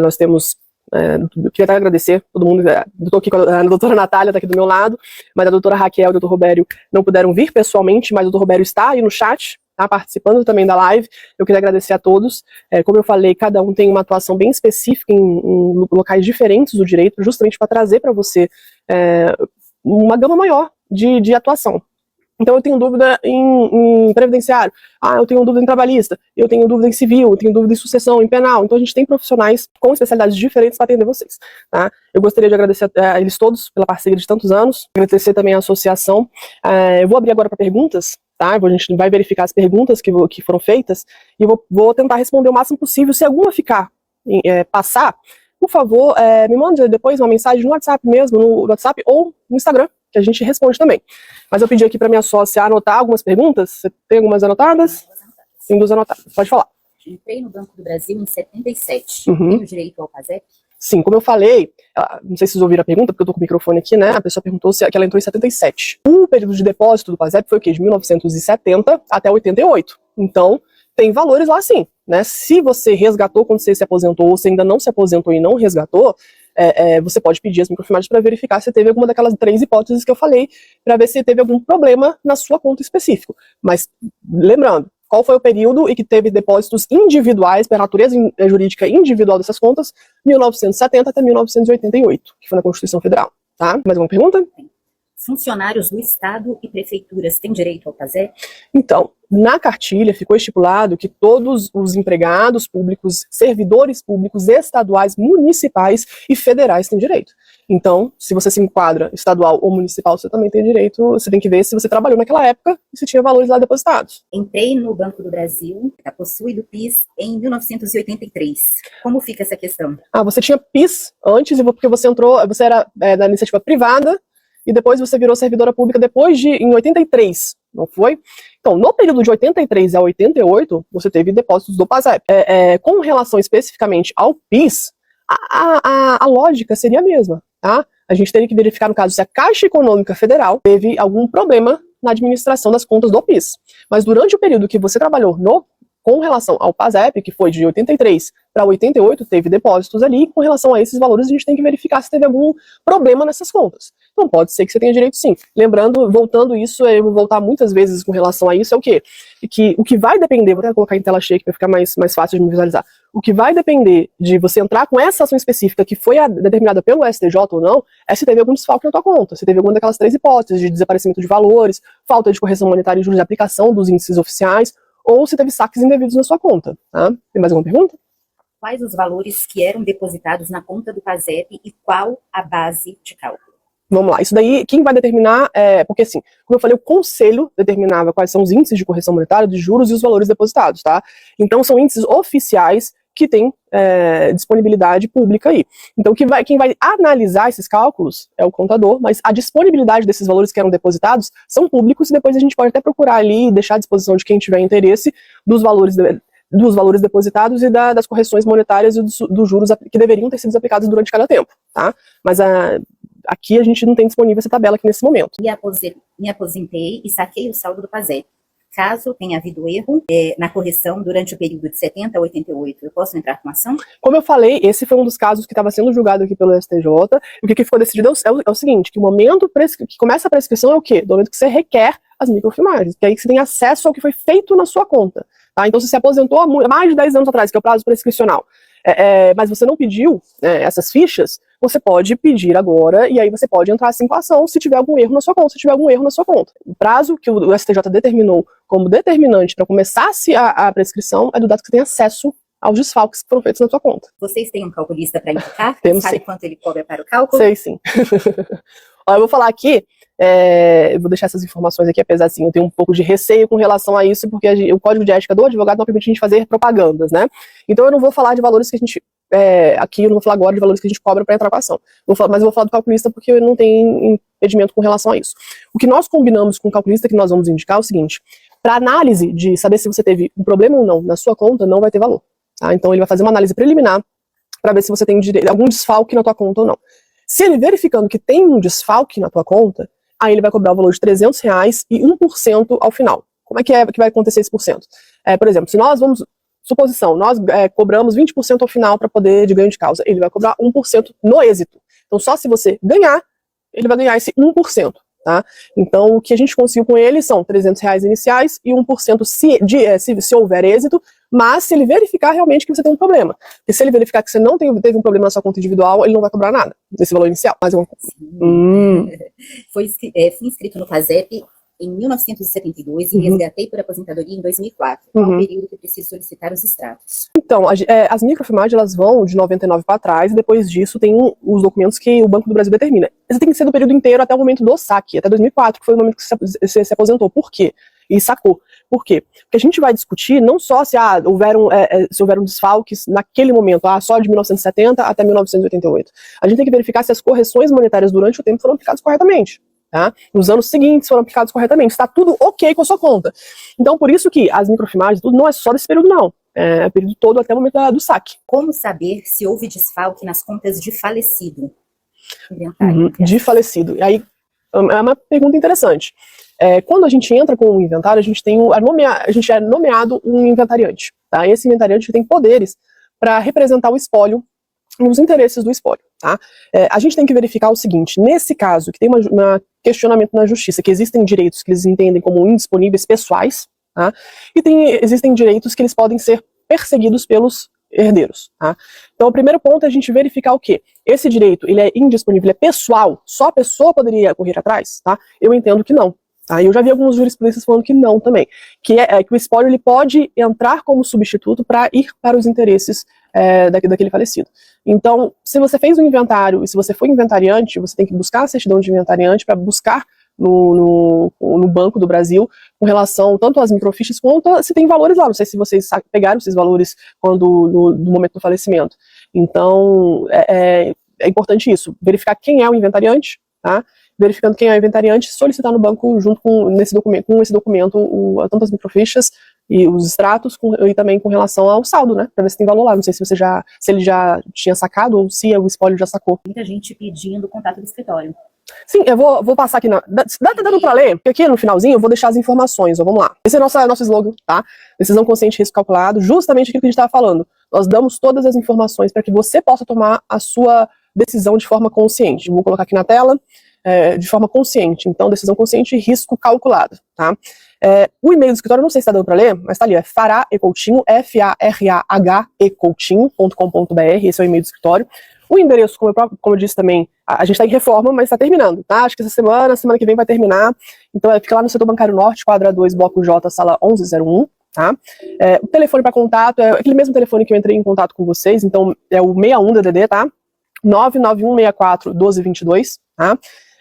Nós temos... eu queria até agradecer todo mundo. Eu tô aqui com a doutora Natália, tá aqui do meu lado, mas a doutora Raquel e o doutor Robério não puderam vir pessoalmente, mas o doutor Robério está aí no chat, tá participando também da live. Eu queria agradecer a todos. Como eu falei, cada um tem uma atuação bem específica em locais diferentes do direito, justamente para trazer para você uma gama maior de atuação. Então eu tenho dúvida em previdenciário, eu tenho dúvida em trabalhista, eu tenho dúvida em civil, eu tenho dúvida em sucessão, em penal. Então a gente tem profissionais com especialidades diferentes para atender vocês. Tá? Eu gostaria de agradecer a eles todos pela parceria de tantos anos, agradecer também a associação. Eu vou abrir agora para perguntas, tá? A gente vai verificar as perguntas que foram feitas e vou tentar responder o máximo possível. Se alguma passar, por favor, me mande depois uma mensagem no WhatsApp mesmo, no WhatsApp ou no Instagram, que a gente responde também. Mas eu pedi aqui para minha sócia anotar algumas perguntas. Você tem algumas anotadas? Tem 2 anotadas. Pode falar. Entrei no Banco do Brasil em 77. Tenho direito ao PASEP? Sim, como eu falei, não sei se vocês ouviram a pergunta, porque eu tô com o microfone aqui, né? A pessoa perguntou que ela entrou em 77. O período de depósito do PASEP foi o quê? De 1970 até 88. Então, tem valores lá sim, né? Se você resgatou quando você se aposentou, ou se ainda não se aposentou e não resgatou, você pode pedir as microfilmagens para verificar se teve alguma daquelas 3 hipóteses que eu falei, para ver se teve algum problema na sua conta específico. Mas, lembrando, qual foi o período em que teve depósitos individuais, pela natureza jurídica individual dessas contas, 1970 até 1988, que foi na Constituição Federal. Tá? Mais alguma pergunta? Funcionários do Estado e prefeituras têm direito ao PASEP? Então, na cartilha ficou estipulado que todos os empregados públicos, servidores públicos estaduais, municipais e federais têm direito. Então, se você se enquadra estadual ou municipal, você também tem direito, você tem que ver se você trabalhou naquela época e se tinha valores lá depositados. Entrei no Banco do Brasil, possuído PIS, em 1983. Como fica essa questão? Você tinha PIS antes, porque você entrou, você era da iniciativa privada, e depois você virou servidora pública em 83, não foi? Então, no período de 83 a 88, você teve depósitos do PASEP. Com relação especificamente ao PIS, a lógica seria a mesma, tá? A gente teria que verificar, no caso, se a Caixa Econômica Federal teve algum problema na administração das contas do PIS. Mas durante o período que você trabalhou com relação ao PASEP, que foi de 83 para 88, teve depósitos ali, e com relação a esses valores a gente tem que verificar se teve algum problema nessas contas. Então pode ser que você tenha direito sim. Lembrando, voltando isso, eu vou voltar muitas vezes com relação a isso, é o quê? Que o que vai depender, vou até colocar em tela cheia aqui para ficar mais fácil de me visualizar, o que vai depender de você entrar com essa ação específica que foi determinada pelo STJ ou não, é se teve algum desfalque na tua conta, se teve alguma daquelas 3 hipóteses de desaparecimento de valores, falta de correção monetária e juros de aplicação dos índices oficiais, ou se teve saques indevidos na sua conta. Tá? Tem mais alguma pergunta? Quais os valores que eram depositados na conta do PASEP e qual a base de cálculo? Vamos lá, isso daí, quem vai determinar, porque assim, como eu falei, o conselho determinava quais são os índices de correção monetária, de juros e os valores depositados, tá? Então são índices oficiais que têm disponibilidade pública aí. Então quem vai analisar esses cálculos é o contador, mas a disponibilidade desses valores que eram depositados são públicos e depois a gente pode até procurar ali e deixar à disposição de quem tiver interesse dos valores depositados e das correções monetárias e dos juros que deveriam ter sido aplicados durante cada tempo, tá? Mas aqui a gente não tem disponível essa tabela aqui nesse momento. Me aposentei e saquei o saldo do PASEP. Caso tenha havido erro na correção durante o período de 70 a 88, eu posso entrar com ação? Como eu falei, esse foi um dos casos que estava sendo julgado aqui pelo STJ, e o que ficou decidido é o seguinte, que o momento que começa a prescrição é o quê? Do momento que você requer as microfilmagens, que aí você tem acesso ao que foi feito na sua conta. Tá? Então, se você aposentou há mais de 10 anos atrás, que é o prazo prescricional, mas você não pediu essas fichas, você pode pedir agora, e aí você pode entrar assim com a ação se tiver algum erro na sua conta, O prazo que o STJ determinou como determinante para começar-se a prescrição é do dado que você tem acesso aos desfalques que foram feitos na sua conta. Vocês têm um calculista para indicar? Temos, Sabe sim. Quanto ele cobra para o cálculo? Sei sim. Ó, eu vou falar aqui, eu vou deixar essas informações aqui, apesar assim, eu tenho um pouco de receio com relação a isso, porque o código de ética do advogado não permite a gente fazer propagandas, né? Então eu não vou falar de valores que a gente, aqui eu não vou falar agora de valores que a gente cobra para entrar com a ação, mas eu vou falar do calculista porque eu não tenho impedimento com relação a isso. O que nós combinamos com o calculista que nós vamos indicar é o seguinte, para análise de saber se você teve um problema ou não na sua conta, não vai ter valor. Tá? Então ele vai fazer uma análise preliminar para ver se você tem algum desfalque na tua conta ou não. Se ele verificando que tem um desfalque na tua conta, aí ele vai cobrar o valor de R$300 e 1% ao final. Como é que vai acontecer esse por cento? Por exemplo, se nós nós cobramos 20% ao final para poder de ganho de causa, ele vai cobrar 1% no êxito. Então só se você ganhar, ele vai ganhar esse 1%. Tá? Então o que a gente conseguiu com ele são R$300 iniciais e 1% se houver êxito, mas se ele verificar realmente que você tem um problema. Porque se ele verificar que você não teve um problema na sua conta individual, ele não vai cobrar nada desse valor inicial. Mas Fui inscrito no PASEP em 1972 e resgatei por aposentadoria em 2004. Qual o período que eu preciso solicitar os extratos? Então, as microfilmagens elas vão de 99 para trás, e depois disso tem os documentos que o Banco do Brasil determina. Esse tem que ser do período inteiro até o momento do saque, até 2004, que foi o momento que você se aposentou. Por quê? E sacou. Por quê? Porque a gente vai discutir não só se houveram desfalques naquele momento, só de 1970 até 1988. A gente tem que verificar se as correções monetárias durante o tempo foram aplicadas corretamente. Tá? Nos anos seguintes foram aplicados corretamente, está tudo ok com a sua conta. Então por isso que as microfilmagens, tudo não é só desse período não, é o período todo até o momento do saque. Como saber se houve desfalque nas contas de falecido? De falecido, e aí é uma pergunta interessante. Quando a gente entra com um inventário, a gente é nomeado um inventariante, tá? Esse inventariante tem poderes para representar o espólio e os interesses do espólio. Tá? A gente tem que verificar o seguinte, nesse caso, que tem um questionamento na justiça, que existem direitos que eles entendem como indisponíveis pessoais, tá? E existem direitos que eles podem ser perseguidos pelos herdeiros. Tá? Então o primeiro ponto é a gente verificar o quê? Esse direito ele é indisponível, ele é pessoal, só a pessoa poderia correr atrás? Tá? Eu entendo que não. Tá? E eu já vi algumas jurisprudências falando que não também, que é que o espólio ele pode entrar como substituto para ir para os interesses daquele falecido. Então, se você fez um inventário e se você foi inventariante, você tem que buscar a certidão de inventariante para buscar no Banco do Brasil com relação tanto às microfichas quanto se tem valores lá. Não sei se vocês pegaram esses valores no momento do falecimento. Então, é importante isso, verificar quem é o inventariante, tá? Verificando quem é o inventariante, solicitar no banco junto com esse documento tanto as microfichas e os extratos e também com relação ao saldo, né? Para ver se tem valor lá. Não sei se ele já tinha sacado ou se o espólio já sacou. Muita gente pedindo o contato do escritório. Sim, eu vou passar aqui. Tá dando para ler? Porque aqui no finalzinho eu vou deixar as informações. Ó, vamos lá. Esse é nosso slogan, tá? Decisão consciente, risco calculado. Justamente aquilo que a gente estava falando. Nós damos todas as informações para que você possa tomar a sua decisão de forma consciente. Vou colocar aqui na tela. De forma consciente. Então, decisão consciente e risco calculado, tá? O e-mail do escritório, não sei se está dando para ler, mas está ali, farahecoutinho, farahecoutinho.com.br, esse é o e-mail do escritório. O endereço, como eu disse também, a gente está em reforma, mas está terminando, tá? Acho que essa semana que vem vai terminar. Então, fica lá no Setor Bancário Norte, quadra 2, bloco J, sala 1101, tá? O telefone para contato é aquele mesmo telefone que eu entrei em contato com vocês, então é o 61 DDD, tá? 99164-1222, tá?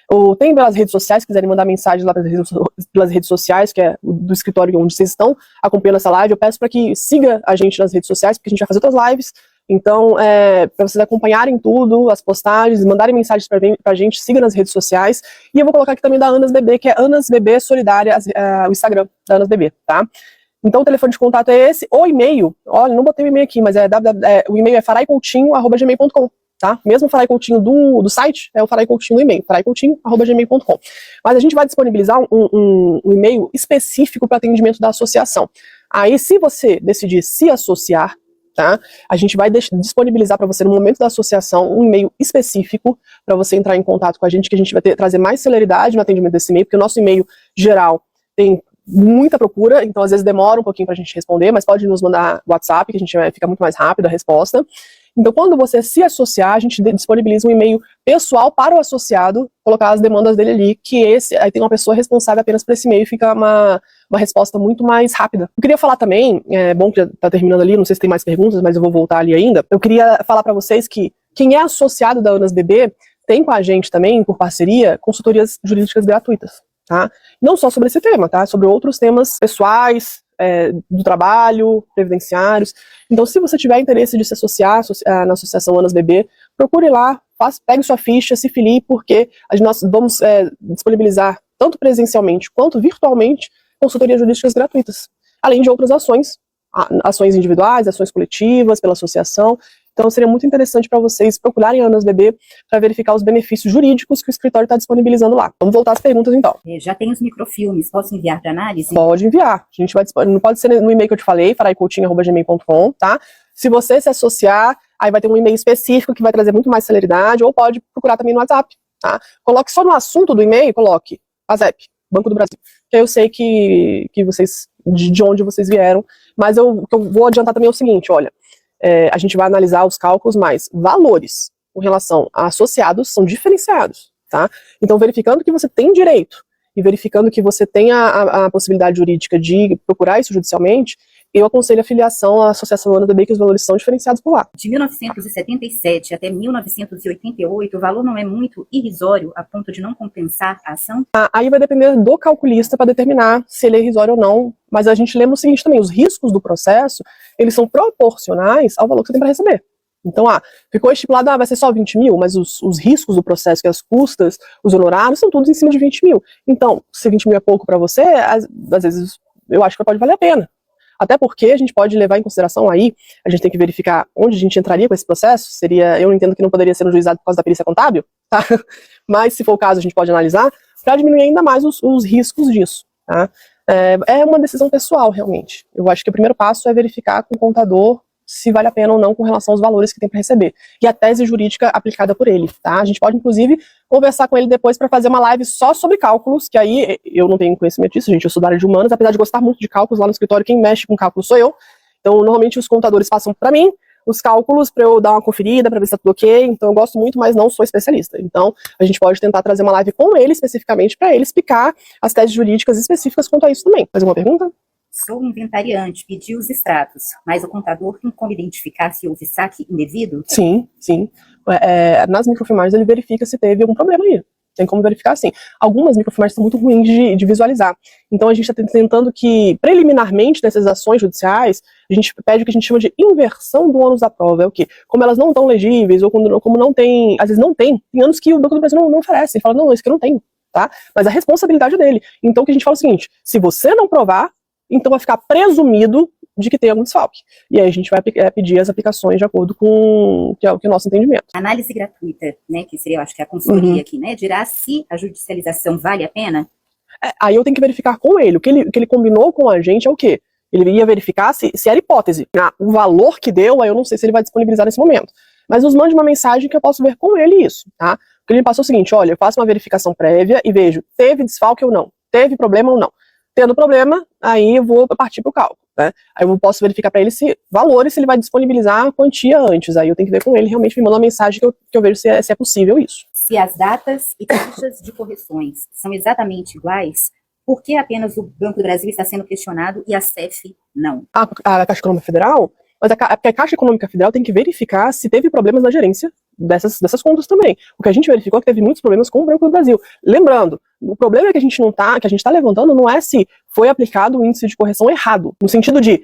Ou tem pelas redes sociais, se quiserem mandar mensagem lá pelas redes sociais, que é do escritório onde vocês estão acompanhando essa live, eu peço para que siga a gente nas redes sociais, porque a gente vai fazer outras lives. Então, para vocês acompanharem tudo, as postagens, mandarem mensagens pra gente, siga nas redes sociais. E eu vou colocar aqui também da Anas Bebê, que é Anas Bebê Solidária, o Instagram da Anas Bebê, tá? Então, o telefone de contato é esse, ou e-mail, olha, não botei o e-mail aqui, mas o e-mail é farahecoutinho@gmail.com. Tá? Mesmo o Farahecoutinho do site, é o Farahecoutinho do e-mail, farahecoutinho@gmail.com. Mas a gente vai disponibilizar um e-mail específico para atendimento da associação. Aí, se você decidir se associar, tá? A gente vai disponibilizar para você, no momento da associação, um e-mail específico para você entrar em contato com a gente, que a gente vai trazer mais celeridade no atendimento desse e-mail, porque o nosso e-mail geral tem muita procura, então às vezes demora um pouquinho para a gente responder, mas pode nos mandar WhatsApp, que a gente fica muito mais rápido a resposta. Então, quando você se associar, a gente disponibiliza um e-mail pessoal para o associado, colocar as demandas dele ali, que aí tem uma pessoa responsável apenas por esse e-mail e fica uma resposta muito mais rápida. Eu queria falar também, é bom que já está terminando ali, não sei se tem mais perguntas, mas eu vou voltar ali ainda. Eu queria falar para vocês que quem é associado da Anas Bebê tem com a gente também, por parceria, consultorias jurídicas gratuitas, tá? Não só sobre esse tema, tá? Sobre outros temas pessoais, do trabalho, previdenciários. Então, se você tiver interesse de se associar na Associação Anas Bebê, procure lá, pegue sua ficha, se filie, porque nós vamos disponibilizar, tanto presencialmente quanto virtualmente, consultorias jurídicas gratuitas, além de outras ações individuais, ações coletivas, pela associação. Então, seria muito interessante para vocês procurarem a Anas Bebê para verificar os benefícios jurídicos que o escritório está disponibilizando lá. Vamos voltar às perguntas, então. Já tem os microfilmes, posso enviar para análise? Pode enviar. A gente não pode ser no e-mail que eu te falei, farahecoutinho@gmail.com, tá? Se você se associar, aí vai ter um e-mail específico que vai trazer muito mais celeridade, ou pode procurar também no WhatsApp, tá? Coloque só no assunto do e-mail, coloque PASEP, Banco do Brasil. Que eu sei que vocês, de onde vocês vieram, mas o que eu vou adiantar também é o seguinte, olha, a gente vai analisar os cálculos, mas valores com relação a associados são diferenciados, tá? Então, verificando que você tem direito e verificando que você tem a possibilidade jurídica de procurar isso judicialmente, eu aconselho a filiação à Associação Anas Bebê, que os valores são diferenciados por lá. De 1977 até 1988, o valor não é muito irrisório a ponto de não compensar a ação? Aí vai depender do calculista para determinar se ele é irrisório ou não, mas a gente lembra o seguinte também, os riscos do processo, eles são proporcionais ao valor que você tem para receber. Então, ficou estipulado, vai ser só 20 mil, mas os riscos do processo, que as custas, os honorários, são todos em cima de 20 mil. Então, se 20 mil é pouco para você, às vezes eu acho que pode valer a pena. Até porque a gente pode levar em consideração aí, a gente tem que verificar onde a gente entraria com esse processo, eu entendo que não poderia ser no juizado por causa da perícia contábil, tá? Mas se for o caso, a gente pode analisar para diminuir ainda mais os riscos disso, tá? É uma decisão pessoal, realmente. Eu acho que o primeiro passo é verificar com o contador se vale a pena ou não com relação aos valores que tem para receber. E a tese jurídica aplicada por ele, tá? A gente pode, inclusive, conversar com ele depois para fazer uma live só sobre cálculos, que aí eu não tenho conhecimento disso, gente, eu sou da área de humanas, apesar de gostar muito de cálculos lá no escritório, quem mexe com cálculos sou eu. Então, normalmente os contadores passam para mim os cálculos para eu dar uma conferida, para ver se tá tudo ok. Então eu gosto muito, mas não sou especialista. Então a gente pode tentar trazer uma live com ele especificamente para ele explicar as teses jurídicas específicas quanto a isso também. Mais alguma pergunta? Sou inventariante, pedi os extratos, mas o contador tem como identificar se houve saque indevido? Sim, sim. Nas microfilmagens ele verifica se teve algum problema aí. Tem como verificar, sim. Algumas microfilmagens são muito ruins de visualizar. Então a gente está tentando que, preliminarmente, nessas ações judiciais, a gente pede o que a gente chama de inversão do ônus da prova. É o quê? Como elas não estão legíveis, ou como não tem, às vezes não tem anos que o Banco do Brasil não oferece. Ele fala, não, esse aqui eu não tenho, tá? Mas a responsabilidade é dele. Então o que a gente fala é o seguinte, se você não provar, então vai ficar presumido de que tem algum desfalque. E aí a gente vai pedir as aplicações de acordo com que é o nosso entendimento. Análise gratuita, né, que seria, eu acho que a consultoria aqui, né, dirá se a judicialização vale a pena? Aí eu tenho que verificar com ele. O que ele combinou com a gente é o quê? Ele ia verificar se era hipótese. O valor que deu, aí eu não sei se ele vai disponibilizar nesse momento. Mas nos mande uma mensagem que eu posso ver com ele isso, tá? Porque ele me passou o seguinte, olha, eu faço uma verificação prévia e vejo, teve desfalque ou não? Teve problema ou não? Tendo problema, aí eu vou partir para o cálculo, né? Aí eu posso verificar para ele se valores, se ele vai disponibilizar a quantia antes. Aí eu tenho que ver com ele, realmente me manda uma mensagem que eu vejo se é possível isso. Se as datas e taxas de correções são exatamente iguais, por que apenas o Banco do Brasil está sendo questionado e a CEF não? A Caixa Econômica Federal, mas a Caixa Econômica Federal tem que verificar se teve problemas na gerência dessas contas também. O que a gente verificou é que teve muitos problemas com o Banco do Brasil. Lembrando, o problema que a gente está levantando não é se foi aplicado o índice de correção errado, no sentido de,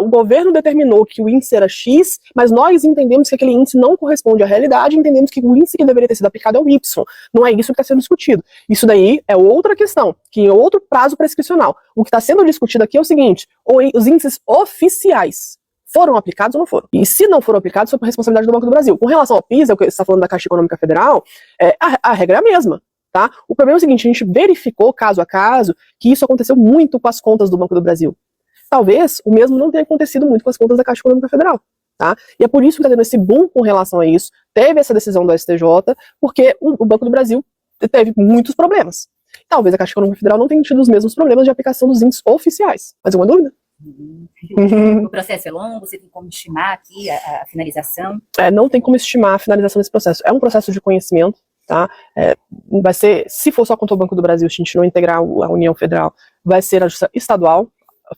o governo determinou que o índice era X, mas nós entendemos que aquele índice não corresponde à realidade, entendemos que o índice que deveria ter sido aplicado é o Y. Não é isso que está sendo discutido. Isso daí é outra questão, que é outro prazo prescricional. O que está sendo discutido aqui é o seguinte, os índices oficiais foram aplicados ou não foram? E se não foram aplicados, foi por responsabilidade do Banco do Brasil. Com relação ao PIS, é o que você está falando da Caixa Econômica Federal, a regra é a mesma. Tá? O problema é o seguinte, a gente verificou caso a caso que isso aconteceu muito com as contas do Banco do Brasil. Talvez o mesmo não tenha acontecido muito com as contas da Caixa Econômica Federal. Tá? E é por isso que está tendo esse boom com relação a isso. Teve essa decisão do STJ, porque o Banco do Brasil teve muitos problemas. Talvez a Caixa Econômica Federal não tenha tido os mesmos problemas de aplicação dos índices oficiais. Mais alguma dúvida? O processo é longo, você tem como estimar aqui a finalização? Não tem como estimar a finalização desse processo. É um processo de conhecimento. Tá? Vai ser, se for só contra o Banco do Brasil, se a gente não integrar a União Federal, vai ser na Justiça Estadual.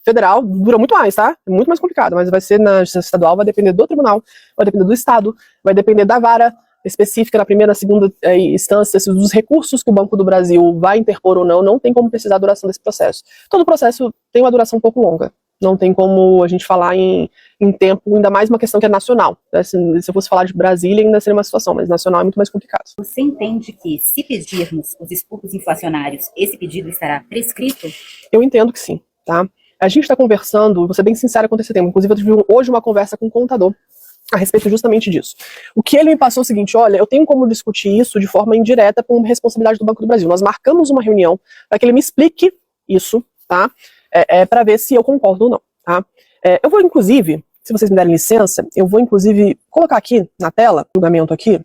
Federal dura muito mais, tá? É muito mais complicado, mas vai ser na Justiça Estadual, vai depender do tribunal, vai depender do Estado, vai depender da vara específica na primeira, segunda instância, dos recursos que o Banco do Brasil vai interpor ou não tem como precisar a duração desse processo. Todo processo tem uma duração um pouco longa. Não tem como a gente falar em tempo, ainda mais uma questão que é nacional. Se eu fosse falar de Brasília, ainda seria uma situação, mas nacional é muito mais complicado. Você entende que, se pedirmos os expurgos inflacionários, esse pedido estará prescrito? Eu entendo que sim, tá? A gente está conversando, vou ser bem sincera quanto a esse tema, inclusive eu tive hoje uma conversa com um contador a respeito justamente disso. O que ele me passou é o seguinte, olha, eu tenho como discutir isso de forma indireta com responsabilidade do Banco do Brasil. Nós marcamos uma reunião para que ele me explique isso, tá? Para ver se eu concordo ou não, tá? Eu vou, inclusive, se vocês me derem licença, eu vou, inclusive, colocar aqui na tela, o julgamento aqui,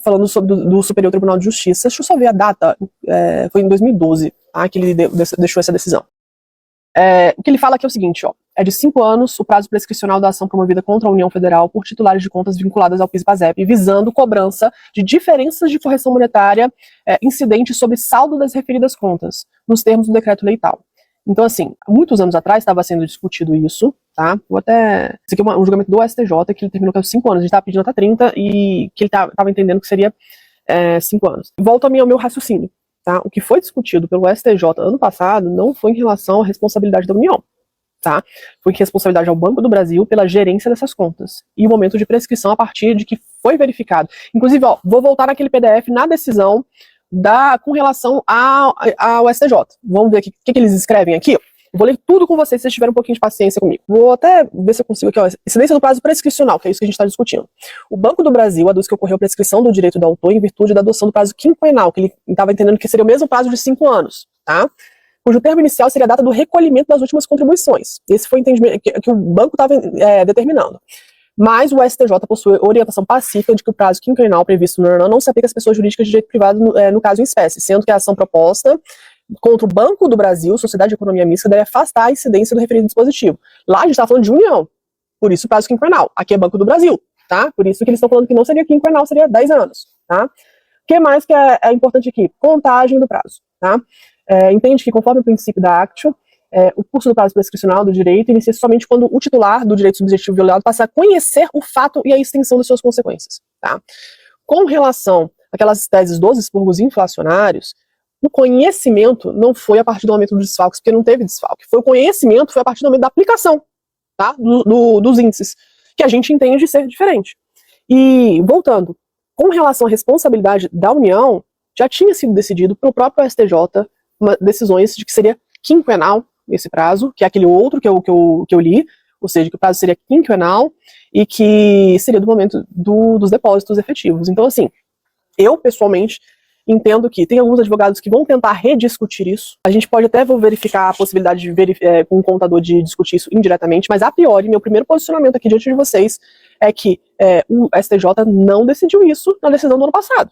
falando sobre do Superior Tribunal de Justiça. Deixa eu só ver a data, foi em 2012, tá, que ele deixou essa decisão. O que ele fala aqui é o seguinte, ó, é de 5 anos o prazo prescricional da ação promovida contra a União Federal por titulares de contas vinculadas ao PIS/PASEP, visando cobrança de diferenças de correção monetária incidentes sobre saldo das referidas contas, nos termos do decreto-lei tal. Então, assim, há muitos anos atrás estava sendo discutido isso, tá? Esse aqui é um julgamento do STJ, que ele terminou com 5 anos, a gente estava pedindo até 30, e que ele estava entendendo que seria 5 anos. Volto ao meu raciocínio, tá? O que foi discutido pelo STJ ano passado não foi em relação à responsabilidade da União, tá? Foi em responsabilidade ao Banco do Brasil pela gerência dessas contas. E o momento de prescrição a partir de que foi verificado. Inclusive, ó, vou voltar naquele PDF na decisão com relação ao STJ. Vamos ver o que eles escrevem aqui. Vou ler tudo com vocês, se vocês tiverem um pouquinho de paciência comigo. Vou até ver se eu consigo aqui, ó. Incidência do prazo prescricional, que é isso que a gente está discutindo. O Banco do Brasil aduz que ocorreu prescrição do direito do autor em virtude da adoção do prazo quinquenal, que ele estava entendendo que seria o mesmo prazo de 5 anos, tá? Cujo termo inicial seria a data do recolhimento das últimas contribuições. Esse foi o entendimento que o banco estava determinando. Mas o STJ possui orientação pacífica de que o prazo quinquenal previsto no não se aplica às pessoas jurídicas de direito privado no caso em espécie, sendo que a ação proposta contra o Banco do Brasil, Sociedade de Economia Mista, deve afastar a incidência do referido dispositivo. Lá a gente está falando de união, por isso o prazo quinquenal. Aqui é Banco do Brasil, tá? Por isso que eles estão falando que não seria quinquenal, seria 10 anos, tá? O que mais que é importante aqui? Contagem do prazo, tá? Entende que conforme o princípio da Actio, o curso do prazo prescricional do direito inicia somente quando o titular do direito subjetivo violado passa a conhecer o fato e a extensão das suas consequências, tá? Com relação àquelas teses dos expurgos inflacionários, o conhecimento não foi a partir do momento dos desfalques, porque não teve desfalque. O conhecimento foi a partir do momento da aplicação, tá? Dos índices, que a gente entende ser diferente. E, voltando, com relação à responsabilidade da União, já tinha sido decidido pelo próprio STJ decisões de que seria quinquenal esse prazo, que é aquele outro que eu li, ou seja, que o prazo seria quinquenal e que seria do momento dos depósitos efetivos. Então, assim, eu, pessoalmente, entendo que tem alguns advogados que vão tentar rediscutir isso. A gente pode até verificar a possibilidade de com um contador de discutir isso indiretamente, mas a priori, meu primeiro posicionamento aqui diante de vocês é que o STJ não decidiu isso na decisão do ano passado,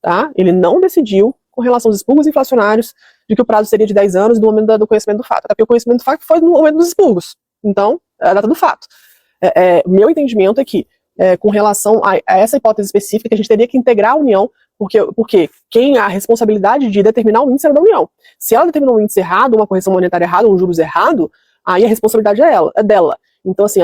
tá? Ele não decidiu com relação aos expurgos inflacionários de que o prazo seria de 10 anos do momento do conhecimento do fato. Até porque o conhecimento do fato foi no momento dos expurgos. Então, é a data do fato. Meu entendimento é que, com relação a essa hipótese específica, que a gente teria que integrar a União, porque quem a responsabilidade de determinar o índice era da União. Se ela determinou um índice errado, uma correção monetária errada, um juros errado, aí a responsabilidade é dela. Então, assim,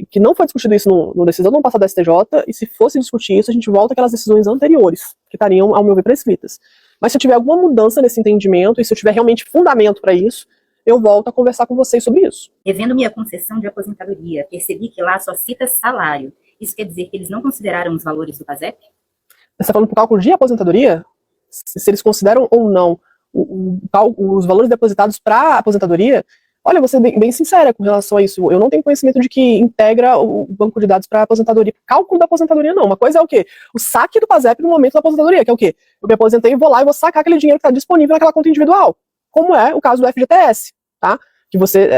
que não foi discutido isso no decisão do ano passado da STJ, e se fosse discutir isso, a gente volta àquelas decisões anteriores, que estariam, ao meu ver, prescritas. Mas se eu tiver alguma mudança nesse entendimento, e se eu tiver realmente fundamento para isso, eu volto a conversar com vocês sobre isso. Revendo minha concessão de aposentadoria, percebi que lá só cita salário. Isso quer dizer que eles não consideraram os valores do PASEP? Você está falando por cálculo de aposentadoria? Se eles consideram ou não os valores depositados para aposentadoria? Olha, eu vou ser bem sincera com relação a isso. Eu não tenho conhecimento de que integra o banco de dados para aposentadoria. Cálculo da aposentadoria, não. Uma coisa é o quê? O saque do PASEP no momento da aposentadoria, que é o quê? Eu me aposentei e vou lá e vou sacar aquele dinheiro que está disponível naquela conta individual. Como é o caso do FGTS, tá? Que você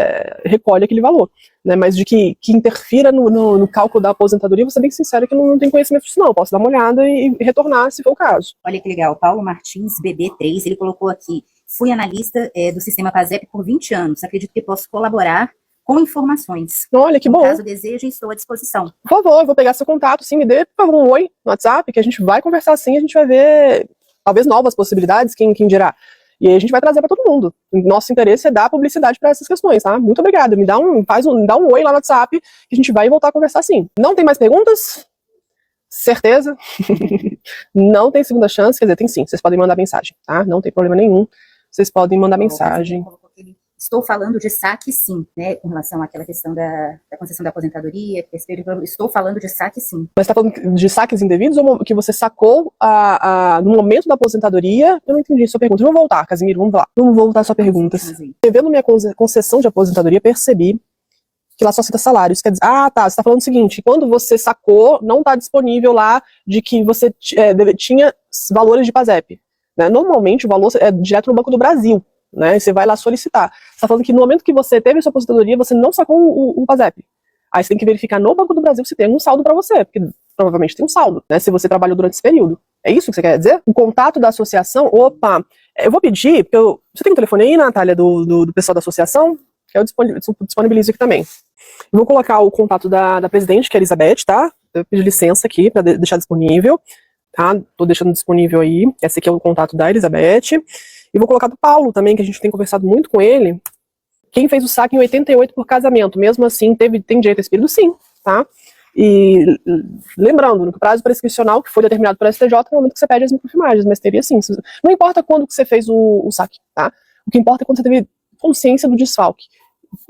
recolhe aquele valor. Né? Mas de que interfira no cálculo da aposentadoria, vou ser bem sincera que eu não tenho conhecimento disso, não. Eu posso dar uma olhada e retornar, se for o caso. Olha que legal. Paulo Martins, BB3, ele colocou aqui: fui analista do sistema PASEP por 20 anos. Acredito que posso colaborar com informações. Olha, que bom. Caso deseje, estou à disposição. Por favor, eu vou pegar seu contato, sim, me dê, por favor, um oi no WhatsApp, que a gente vai conversar assim, a gente vai ver, talvez, novas possibilidades, quem dirá. E aí a gente vai trazer para todo mundo. Nosso interesse é dar publicidade para essas questões, tá? Muito obrigada. Me dá um oi lá no WhatsApp, que a gente vai voltar a conversar sim. Não tem mais perguntas? Certeza? Não tem segunda chance? Quer dizer, tem sim. Vocês podem mandar mensagem, tá? Não tem problema nenhum. Vocês podem mandar mensagem. Estou falando de saque sim, né, com relação àquela questão da concessão da aposentadoria, estou falando de saque sim. Mas está falando de saques indevidos ou que você sacou no momento da aposentadoria? Eu não entendi sua pergunta. Vamos voltar, Casimiro, vamos lá. Vamos voltar à sua pergunta. Vendo minha concessão de aposentadoria, percebi que lá só cita salários. Quer dizer, tá, você está falando o seguinte: quando você sacou, não está disponível lá de que você tinha valores de PASEP. Né? Normalmente o valor é direto no Banco do Brasil. Né, você vai lá solicitar. Você está falando que no momento que você teve sua aposentadoria, você não sacou o PASEP. Aí você tem que verificar no Banco do Brasil se tem algum saldo para você, porque provavelmente tem um saldo, né, se você trabalhou durante esse período. É isso que você quer dizer? O contato da associação, eu vou pedir, porque você tem um telefone aí, Natália, do pessoal da associação? Que eu disponibilizo aqui também. Eu vou colocar o contato da presidente, que é a Elizabeth, tá? Eu pedi licença aqui para deixar disponível, tá? Tô deixando disponível aí. Esse aqui é o contato da Elizabeth. E vou colocar do Paulo também, que a gente tem conversado muito com ele. Quem fez o saque em 88 por casamento, mesmo assim, tem direito a esse período? Sim, tá? E lembrando, no prazo prescricional que foi determinado pelo STJ, no momento que você pede as microfilmagens, mas teria sim. Não importa quando que você fez o saque, tá? O que importa é quando você teve consciência do desfalque,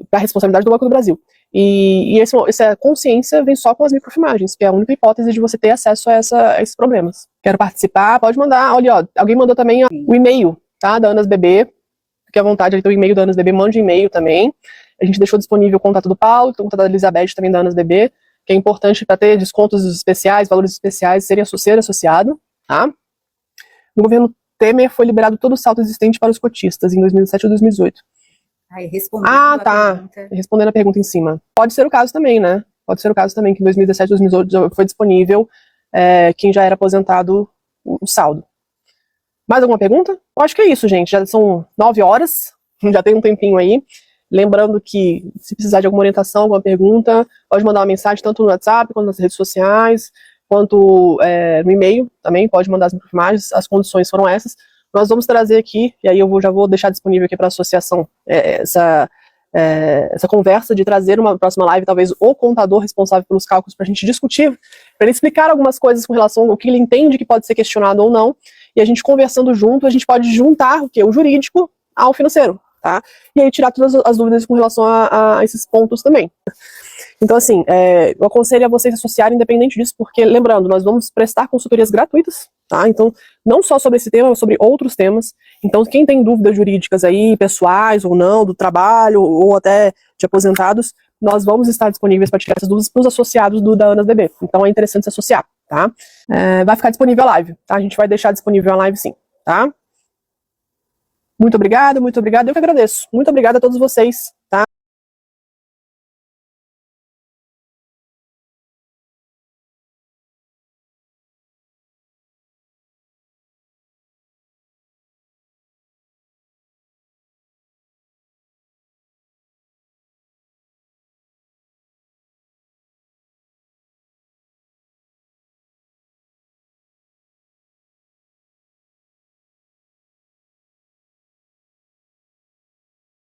da responsabilidade do Banco do Brasil. E essa consciência vem só com as microfilmagens, que é a única hipótese de você ter acesso a esses problemas. Quero participar, pode mandar. Olha, ó, alguém mandou também o e-mail, tá, da Anas Bebê, fique à vontade, tem o e-mail da Anas Bebê, mande e-mail também. A gente deixou disponível o contato do Paulo, o contato da Elizabeth também da Anas Bebê, que é importante para ter descontos especiais, valores especiais, ser associado, tá? No governo Temer foi liberado todo o saldo existente para os cotistas em 2017 ou 2018. Tá. Respondendo a pergunta em cima. Pode ser o caso também, né? Pode ser o caso também que em 2017 ou 2018 foi disponível quem já era aposentado o saldo. Mais alguma pergunta? Eu acho que é isso, gente. Já são 9 horas, já tem um tempinho aí. Lembrando que, se precisar de alguma orientação, alguma pergunta, pode mandar uma mensagem tanto no WhatsApp, quanto nas redes sociais, quanto no e-mail também, pode mandar as imagens, as condições foram essas. Nós vamos trazer aqui, e aí eu já vou deixar disponível aqui para a associação essa conversa de trazer uma próxima live, talvez o contador responsável pelos cálculos, para a gente discutir, para ele explicar algumas coisas com relação ao que ele entende que pode ser questionado ou não, e a gente conversando junto, a gente pode juntar o jurídico ao financeiro, tá? E aí tirar todas as dúvidas com relação a esses pontos também. Então, assim, eu aconselho a vocês se associarem independente disso, porque, lembrando, nós vamos prestar consultorias gratuitas, tá? Então, não só sobre esse tema, mas sobre outros temas. Então, quem tem dúvidas jurídicas aí, pessoais ou não, do trabalho, ou até de aposentados, nós vamos estar disponíveis para tirar essas dúvidas para os associados da ANAS-BB. Então, é interessante se associar, tá? Vai ficar disponível a live, tá? A gente vai deixar disponível a live sim, tá? Muito obrigada, eu que agradeço. Muito obrigada a todos vocês